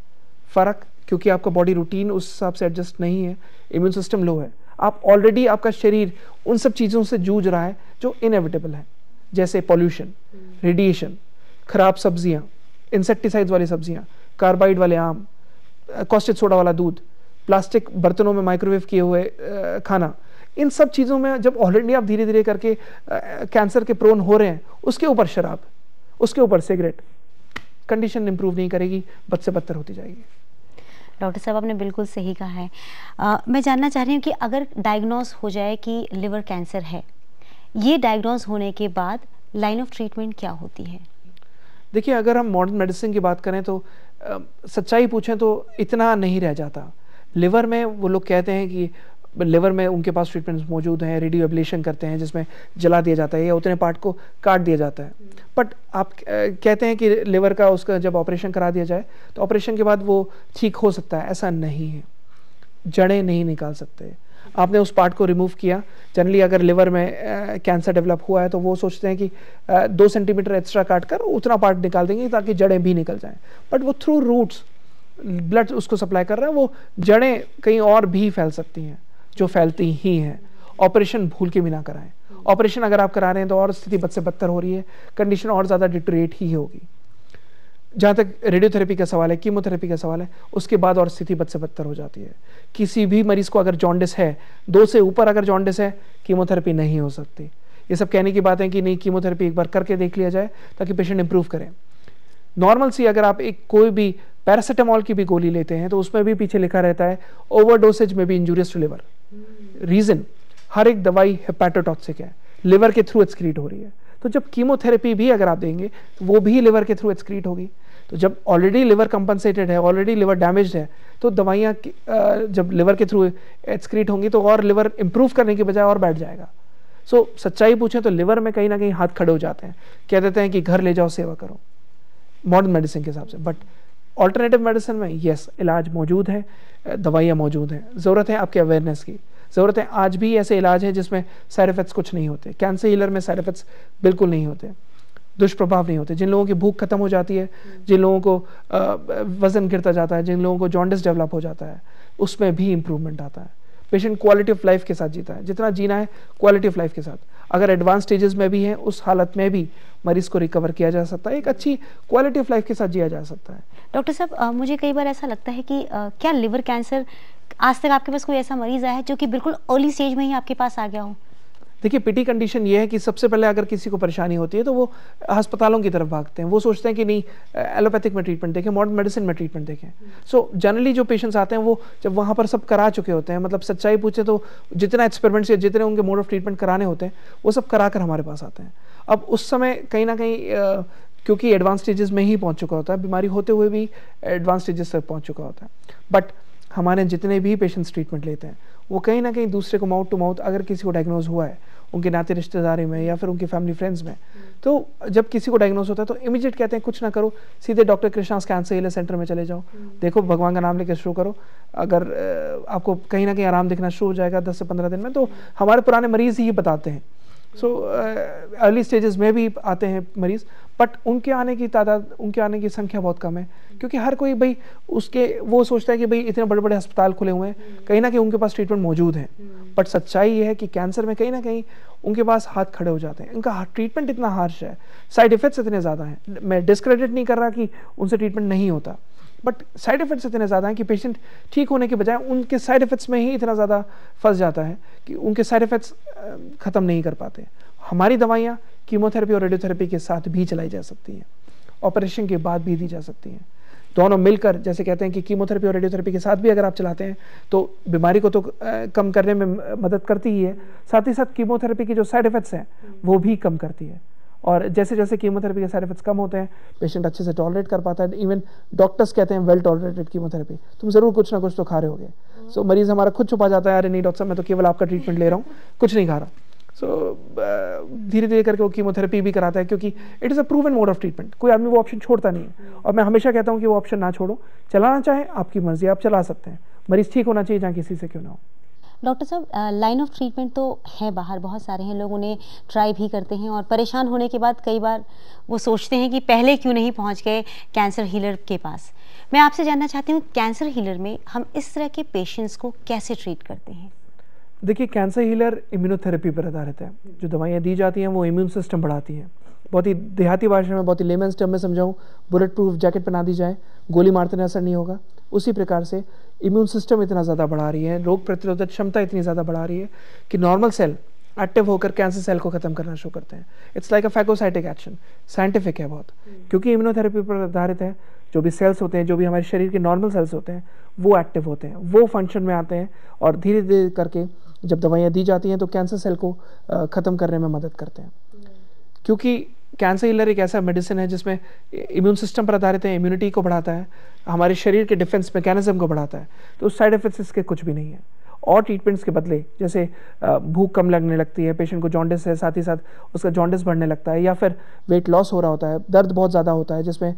फ़र्क, क्योंकि आपका बॉडी रूटीन उस हिसाब से एडजस्ट नहीं है, इम्यून सिस्टम लो है, आप ऑलरेडी, आपका शरीर उन सब चीज़ों से जूझ रहा है जो इनएविटेबल है, जैसे पॉल्यूशन, रेडिएशन, खराब सब्जियां, इंसेक्टिसाइड्स वाली सब्जियां, कार्बाइड वाले आम, कॉस्टिक सोडा वाला दूध, प्लास्टिक बर्तनों में माइक्रोवेव किए हुए खाना, इन सब चीज़ों में जब ऑलरेडी आप धीरे धीरे करके कैंसर के प्रोन हो रहे हैं, उसके ऊपर शराब, उसके ऊपर सिगरेट, कंडीशन इंप्रूव नहीं करेगी, बद से बदतर होती जाएगी। डॉक्टर साहब, आपने बिल्कुल सही कहा है। मैं जानना चाह रही हूँ कि अगर डायग्नोस हो जाए कि लिवर कैंसर है, ये डायग्नोज होने के बाद लाइन ऑफ ट्रीटमेंट क्या होती है? देखिए, अगर हम मॉडर्न मेडिसिन की बात करें तो सच्चाई पूछें तो इतना नहीं रह जाता। लिवर में वो लोग कहते हैं कि लिवर में उनके पास ट्रीटमेंट्स मौजूद हैं, रेडियो एब्लेशन करते हैं जिसमें जला दिया जाता है या उतने पार्ट को काट दिया जाता है। बट आप कहते हैं कि लिवर का उसका जब ऑपरेशन करा दिया जाए तो ऑपरेशन के बाद वो ठीक हो सकता है, ऐसा नहीं है। जड़ें नहीं निकाल सकते। आपने उस पार्ट को रिमूव किया, जनरली अगर लिवर में कैंसर डेवलप हुआ है तो वो सोचते हैं कि 2 सेंटीमीटर एक्स्ट्रा काट कर उतना पार्ट निकाल देंगे ताकि जड़ें भी निकल जाएं। बट वो थ्रू रूट्स ब्लड उसको सप्लाई कर रहा है, वो जड़ें कहीं और भी फैल सकती हैं, जो फैलती ही हैं। ऑपरेशन भूल के भी ना कराएं। ऑपरेशन अगर आप करा रहे हैं तो और स्थिति बद से बदतर हो रही है, कंडीशन और ज़्यादा डिटोरेट ही होगी। जहाँ तक रेडियोथेरेपी का सवाल है, कीमोथेरेपी का सवाल है, उसके बाद और स्थिति बद से बदतर हो जाती है। किसी भी मरीज को अगर जॉन्डिस है, 2 से ऊपर अगर जॉन्डिस है, कीमोथेरेपी नहीं हो सकती। ये सब कहने की बात है कि नहीं, कीमोथेरेपी एक बार करके देख लिया जाए ताकि पेशेंट इंप्रूव करे। नॉर्मल सी अगर आप एक कोई भी पैरासीटामॉल की भी गोली लेते हैं तो उसमें भी पीछे लिखा रहता है ओवरडोसेज में भी इंजूरियस टू लिवर। रीजन, हर एक दवाई हेपेटोटॉक्सिक है, लिवर के थ्रू एक्सक्रीट हो रही है। तो जब कीमोथेरेपी भी अगर आप देंगे तो वो भी लिवर के थ्रू एक्सक्रीट होगी। तो जब ऑलरेडी लिवर कंपनसेटेड है, ऑलरेडी लिवर डैमेज्ड है, तो दवाइयाँ जब लिवर के थ्रू एक्सक्रीट होंगी तो और लिवर इंप्रूव करने की बजाय और बैठ जाएगा। सो सच्चाई पूछें तो लिवर में कहीं ना कहीं हाथ खड़े हो जाते हैं, कह देते हैं कि घर ले जाओ, सेवा करो मॉडर्न मेडिसिन के हिसाब से। बट ऑल्टरनेटिव मेडिसिन में यस, इलाज मौजूद है, दवाइयाँ मौजूद हैं। ज़रूरत है आपके अवेयरनेस की, ज़रूरत है। आज भी ऐसे इलाज है जिसमें साइड इफेक्ट्स कुछ नहीं होते। कैंसर हीलर में साइड इफेक्ट्स बिल्कुल नहीं होते, दुष्प्रभाव नहीं होते। जिन लोगों की भूख खत्म हो जाती है, जिन लोगों को वजन गिरता जाता है, जिन लोगों को जॉन्डिस डेवलप हो जाता है, उसमें भी इंप्रूवमेंट आता है। पेशेंट क्वालिटी ऑफ लाइफ के साथ जीता है, जितना जीना है क्वालिटी ऑफ लाइफ के साथ। अगर एडवांस स्टेजेस में भी है, उस हालत में भी मरीज को रिकवर किया जा सकता है, एक अच्छी क्वालिटी ऑफ लाइफ के साथ जिया जा सकता है। डॉक्टर साहब, मुझे कई बार ऐसा लगता है कि क्या लिवर कैंसर, आज तक आपके पास कोई ऐसा मरीज आया है जो कि बिल्कुल अर्ली स्टेज में ही आपके पास आ गया हो? देखिए, पिटी कंडीशन ये है कि सबसे पहले अगर किसी को परेशानी होती है तो वो अस्पतालों की तरफ भागते हैं। वो सोचते हैं कि नहीं, एलोपैथिक में ट्रीटमेंट देखें, मॉडर्न मेडिसिन में ट्रीटमेंट देखें। सो जनरली जो पेशेंट्स आते हैं वो जब वहाँ पर सब करा चुके होते हैं, मतलब सच्चाई पूछे तो जितना एक्सपेरिमेंट्स या जितने उनके मोड ऑफ ट्रीटमेंट कराने होते हैं वो सब करा कर हमारे पास आते हैं। अब उस समय कहीं ना कहीं क्योंकि एडवांस स्टेजेस में ही पहुँच चुका होता है, बीमारी होते हुए भी एडवांस स्टेजेस तक पहुँच चुका होता है। बट हमारे जितने भी पेशेंट्स ट्रीटमेंट लेते हैं वो कहीं ना कहीं दूसरे को माउथ टू माउथ, अगर किसी को डायग्नोज हुआ है उनके नाते रिश्तेदारी में या फिर उनके फैमिली फ्रेंड्स में, तो जब किसी को डायग्नोज होता है तो इमीडिएट कहते हैं कुछ ना करो, सीधे doctor Krishna's cancer healer centre में चले जाओ, देखो भगवान का नाम लेकर शुरू करो। अगर आपको कहीं ना कहीं आराम दिखना शुरू हो जाएगा 10 से 15 दिन में, तो हमारे पुराने मरीज ही बताते हैं। सो अर्ली स्टेजेस में भी आते हैं मरीज, बट उनके आने की तादाद, उनके आने की संख्या बहुत कम है, क्योंकि हर कोई भाई उसके वो सोचता है कि भाई इतने बड़े बड़े अस्पताल खुले हुए हैं, कहीं ना कहीं उनके पास ट्रीटमेंट मौजूद है। बट सच्चाई ये है कि कैंसर में कहीं ना कहीं उनके पास हाथ खड़े हो जाते हैं। इनका ट्रीटमेंट इतना हार्श है, साइड इफेक्ट्स इतने ज़्यादा हैं। मैं डिस्क्रेडिट नहीं कर रहा कि उनसे ट्रीटमेंट नहीं होता, बट साइड इफेक्ट्स इतने ज़्यादा हैं कि पेशेंट ठीक होने के बजाय उनके साइड इफेक्ट्स में ही इतना ज़्यादा फंस जाता है कि उनके साइड इफेक्ट्स ख़त्म नहीं कर पाते। हमारी दवाइयाँ कीमोथेरेपी और रेडियोथेरेपी के साथ भी चलाई जा सकती हैं, ऑपरेशन के बाद भी दी जा सकती हैं। दोनों मिलकर, जैसे कहते हैं कि कीमोथेरेपी और रेडियोथेरेपी के साथ भी अगर आप चलाते हैं तो बीमारी को तो कम करने में मदद करती ही है, साथ ही साथ कीमोथेरेपी की जो साइड इफेक्ट्स हैं वो भी कम करती है। और जैसे जैसे कीमोथेरेपी के साइड इफेक्ट्स कम होते हैं, पेशेंट अच्छे से टॉलरेट कर पाता है। इवन डॉक्टर्स कहते हैं वेल टॉलरेटेड कीमोथेरेपी, तुम जरूर कुछ ना कुछ तो खा रहे होगे। सो मरीज हमारा खुद छुपा जाता है, अरे नहीं डॉक्टर साहब, मैं तो केवल आपका ट्रीटमेंट ले रहा हूँ, कुछ नहीं खा रहा। सो धीरे धीरे करके वो कीमोथेरेपी भी कराता है, क्योंकि it is a proven mode of treatment. कोई आदमी वो ऑप्शन छोड़ता नहीं है, और मैं हमेशा कहता हूँ कि वो ऑप्शन ना छोड़ो, चलाना चाहे आपकी मर्जी, आप चला सकते हैं। मरीज ठीक होना चाहिए, जहाँ किसी से क्यों ना हो। डॉक्टर साहब, लाइन ऑफ ट्रीटमेंट तो है बाहर, बहुत सारे हैं, लोग उन्हें ट्राई भी करते हैं, और परेशान होने के बाद कई बार वो सोचते हैं कि पहले क्यों नहीं पहुंच गए कैंसर हीलर के पास। मैं आपसे जानना चाहती हूँ, कैंसर हीलर में हम इस तरह के पेशेंट्स को कैसे ट्रीट करते हैं? देखिए, कैंसर हीलर इम्यूनोथेरेपी पर आधारित है। जो दवाइयाँ दी जाती हैं वो इम्यून सिस्टम बढ़ाती हैं। बहुत ही देहाती भाषा में, बहुत ही लेमन्स टर्म में समझाऊँ, बुलेट प्रूफ जैकेट पहना दी जाए, गोली मारते असर नहीं होगा। उसी प्रकार से इम्यून सिस्टम इतना ज़्यादा बढ़ा रही है, रोग प्रतिरोधक क्षमता इतनी ज़्यादा बढ़ा रही है कि नॉर्मल सेल एक्टिव होकर कैंसर सेल को खत्म करना शुरू करते हैं। It's like a phagocytic action, scientific है बहुत, क्योंकि इम्यूनोथेरेपी पर आधारित है। जो भी सेल्स होते हैं, जो भी हमारे शरीर के नॉर्मल सेल्स होते हैं, वो एक्टिव होते हैं, वो फंक्शन में आते हैं, और धीरे धीरे करके जब दवाइयाँ दी जाती हैं तो कैंसर सेल को ख़त्म करने में मदद करते हैं, क्योंकि कैंसर हीलर एक ऐसा मेडिसिन है जिसमें इम्यून सिस्टम पर आधारित है, इम्यूनिटी को बढ़ाता है, हमारे शरीर के डिफेंस मैकेनिज्म को बढ़ाता है, तो साइड इफेक्ट्स इसके कुछ भी नहीं है। और ट्रीटमेंट्स के बदले जैसे भूख कम लगने लगती है, पेशेंट को जॉन्डिस है, साथ ही साथ उसका जॉन्डिस बढ़ने लगता है, या फिर वेट लॉस हो रहा होता है, दर्द बहुत ज़्यादा होता है, जिसमें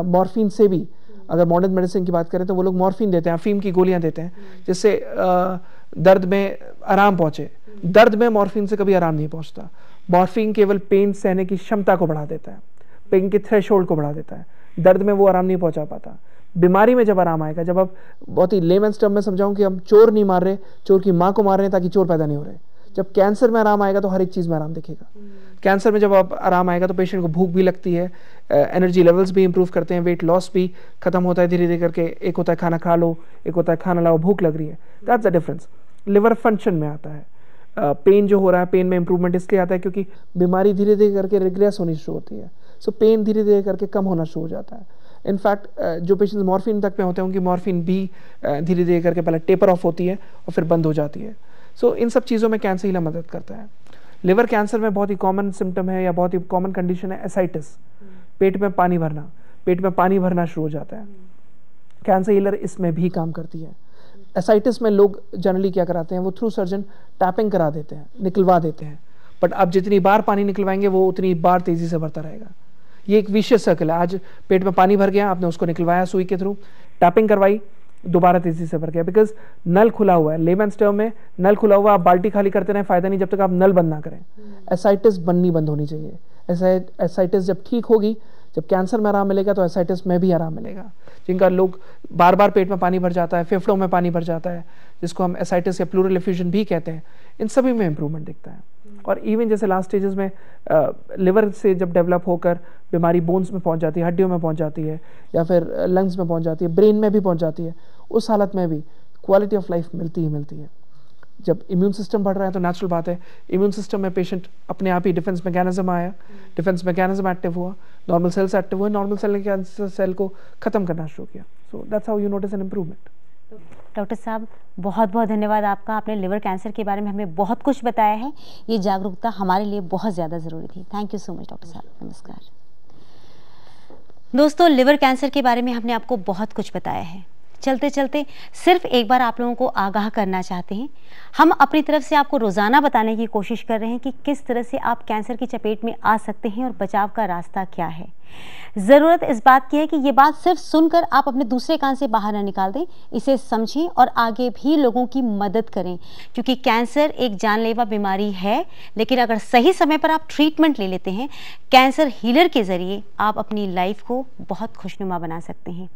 मॉर्फिन से भी, अगर मॉडर्न मेडिसिन की बात करें तो वो लोग मॉर्फिन देते हैं, अफीम की गोलियां देते हैं, जिससे दर्द में आराम पहुंचे। दर्द में मॉर्फिन से कभी आराम नहीं पहुंचता। मॉर्फिन केवल पेन सहने की क्षमता को बढ़ा देता है, पेन के थ्रेशोल्ड को बढ़ा देता है, दर्द में वो आराम नहीं पहुंचा पाता। बीमारी में जब आराम आएगा, जब आप बहुत ही लेमन्स टर्म में समझाऊं कि हम चोर नहीं मार रहे, चोर की माँ को मार रहे हैं ताकि चोर पैदा नहीं हो रहे। जब कैंसर में आराम आएगा तो हर एक चीज़ में आराम दिखेगा। कैंसर में जब आप आराम आएगा तो पेशेंट को भूख भी लगती है, एनर्जी लेवल्स भी इंप्रूव करते हैं, वेट लॉस भी खत्म होता है धीरे धीरे करके। एक होता है खाना खा लो, एक होता है खाना लाओ, भूख लग रही है, that's the difference. Liver function में आता है, पेन जो हो रहा है, पेन में इंप्रूवमेंट इसलिए आता है क्योंकि बीमारी धीरे धीरे करके रिग्रेस होनी शुरू होती है, सो पेन धीरे धीरे करके कम होना शुरू हो जाता है। इनफैक्ट जो पेशेंट्स मॉर्फिन तक में होते हैं उनकी मॉर्फिन भी धीरे धीरे करके पहले टेपर ऑफ होती है और फिर बंद हो जाती है। सो इन सब चीज़ों में कैंसर हीलर मदद करता है। लिवर कैंसर में बहुत ही कॉमन सिम्टम है या बहुत ही कॉमन कंडीशन है एसाइटिस, पेट में पानी भरना, पेट में पानी भरना शुरू हो जाता है। कैंसर हीलर इसमें भी काम करती है। एसाइटिस में लोग जनरली क्या कराते हैं, वो थ्रू सर्जन टैपिंग करा देते हैं, निकलवा देते हैं, बट आप जितनी बार पानी निकलवाएंगे वो उतनी बार तेज़ी से भरता रहेगा। ये एक विशियस सर्कल है। आज पेट में पानी भर गया, आपने उसको निकलवाया सुई के थ्रू, टैपिंग करवाई, दोबारा तेजी से भर गया, बिकॉज नल खुला हुआ है। लेमन्स टर्म में नल खुला हुआ, आप बाल्टी खाली करते रहें, फायदा नहीं जब तक आप नल बंद ना करें। एसाइटिस बननी बंद होनी चाहिए। एसाइटिस जब ठीक होगी, जब कैंसर में आराम मिलेगा तो एसाइटिस में भी आराम मिलेगा। जिनका लोग बार बार पेट में पानी भर जाता है, फेफड़ों में पानी भर जाता है, जिसको हम एसाइटिस या प्लूरल एफ्यूजन भी कहते हैं, इन सभी में इंप्रूवमेंट दिखता है। और इवन जैसे लास्ट स्टेजेस में लिवर से जब डेवलप होकर बीमारी बोन्स में पहुंच जाती है, हड्डियों में पहुंच जाती है, या फिर लंग्स में पहुंच जाती है, ब्रेन में भी पहुंच जाती है, उस हालत में भी क्वालिटी ऑफ लाइफ मिलती ही मिलती है। जब इम्यून सिस्टम बढ़ रहा है तो नेचुरल बात है, इम्यून सिस्टम में पेशेंट अपने आप ही डिफेंस मैकेनिज्म आया, डिफेंस मैकेनिज्म एक्टिव हुआ, नॉर्मल सेल्स एक्टिव हुए, नॉर्मल सेल ने कैंसर सेल को खत्म करना शुरू किया। So that's how you notice an improvement. Doctor साहब, बहुत बहुत धन्यवाद आपका। आपने लिवर कैंसर के बारे में हमें बहुत कुछ बताया है। ये जागरूकता हमारे लिए बहुत ज़्यादा ज़रूरी थी। Thank you so much doctor साहब। नमस्कार। दोस्तों, लिवर कैंसर के बारे में हमने आपको बहुत कुछ बताया है। चलते चलते सिर्फ एक बार आप लोगों को आगाह करना चाहते हैं। हम अपनी तरफ से आपको रोज़ाना बताने की कोशिश कर रहे हैं कि किस तरह से आप कैंसर की चपेट में आ सकते हैं और बचाव का रास्ता क्या है। ज़रूरत इस बात की है कि ये बात सिर्फ सुनकर आप अपने दूसरे कान से बाहर ना निकाल दें, इसे समझें और आगे भी लोगों की मदद करें, क्योंकि कैंसर एक जानलेवा बीमारी है, लेकिन अगर सही समय पर आप ट्रीटमेंट ले लेते हैं, कैंसर हीलर के ज़रिए आप अपनी लाइफ को बहुत खुशनुमा बना सकते हैं।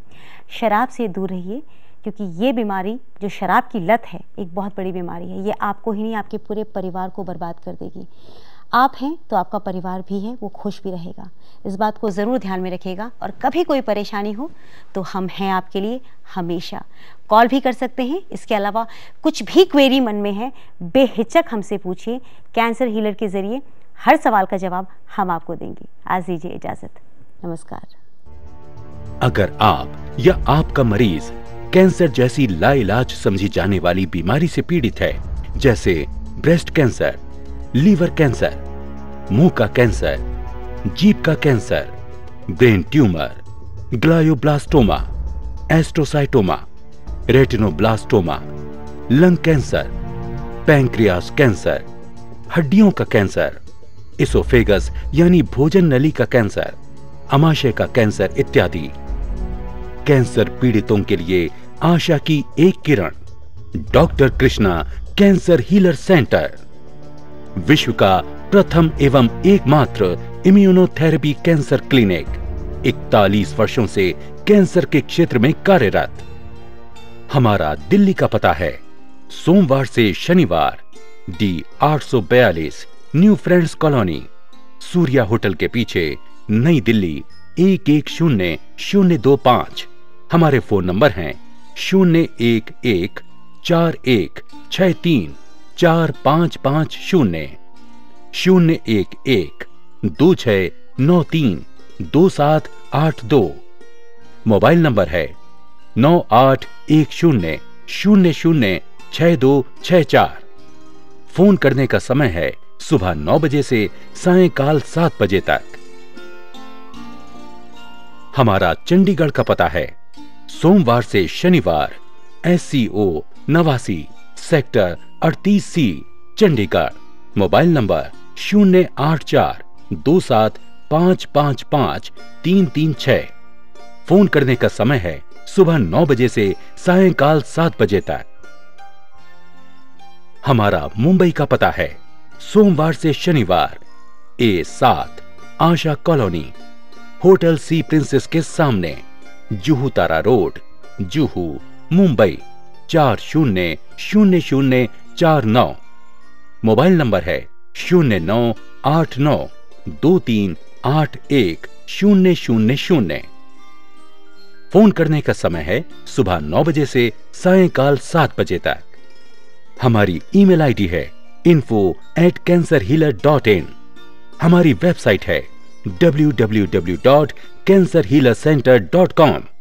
शराब से दूर रहिए, क्योंकि ये बीमारी जो शराब की लत है एक बहुत बड़ी बीमारी है। ये आपको ही नहीं, आपके पूरे परिवार को बर्बाद कर देगी। आप हैं तो आपका परिवार भी है, वो खुश भी रहेगा। इस बात को ज़रूर ध्यान में रखिएगा और कभी कोई परेशानी हो तो हम हैं आपके लिए हमेशा। कॉल भी कर सकते हैं। इसके अलावा कुछ भी क्वेरी मन में है, बेहिचक हमसे पूछिए। कैंसर हीलर के ज़रिए हर सवाल का जवाब हम आपको देंगे। आज दीजिए इजाज़त। नमस्कार। अगर आप या आपका मरीज कैंसर जैसी लाइलाज समझी जाने वाली बीमारी से पीड़ित है, जैसे ब्रेस्ट कैंसर, लीवर कैंसर, मुंह का कैंसर, जीभ का cancer, brain tumour, glioblastoma, astrocytoma, retinoblastoma, lung cancer, pancreas cancer, हड्डियों का कैंसर, इसोफेगस यानी भोजन नली का कैंसर, अमाशय का कैंसर इत्यादि। कैंसर पीड़ितों के लिए आशा की एक किरण, doctor Krishna cancer healer centre, विश्व का प्रथम एवं एकमात्र इम्यूनोथेरेपी कैंसर क्लिनिक, 41 वर्षों से कैंसर के क्षेत्र में कार्यरत। हमारा दिल्ली का पता है सोमवार से शनिवार D842 new friends colony, Surya hotel के पीछे, नई दिल्ली 110025। हमारे फोन नंबर हैं 01141634550, 01126932782। मोबाइल नंबर है 9810006264। फोन करने का समय है सुबह 9 बजे से सायंकाल 7 बजे तक। हमारा चंडीगढ़ का पता है सोमवार से शनिवार, SCO 89 sector 38C Chandigarh. Mobile number 08427555336। Phone करने का समय है सुबह 9 बजे से सायंकाल 7 बजे तक। हमारा मुंबई का पता है सोमवार से शनिवार, A7 Asha colony, hotel Sea Princess के सामने, Juhu Tara road, Juhu, Mumbai 400049। Mobile number है 0989238100। फोन करने का समय है सुबह 9 बजे से सायंकाल 7 बजे तक। हमारी ईमेल आईडी है info@cancerhealer.in। हमारी वेबसाइट है www.cancerhealercenter.com।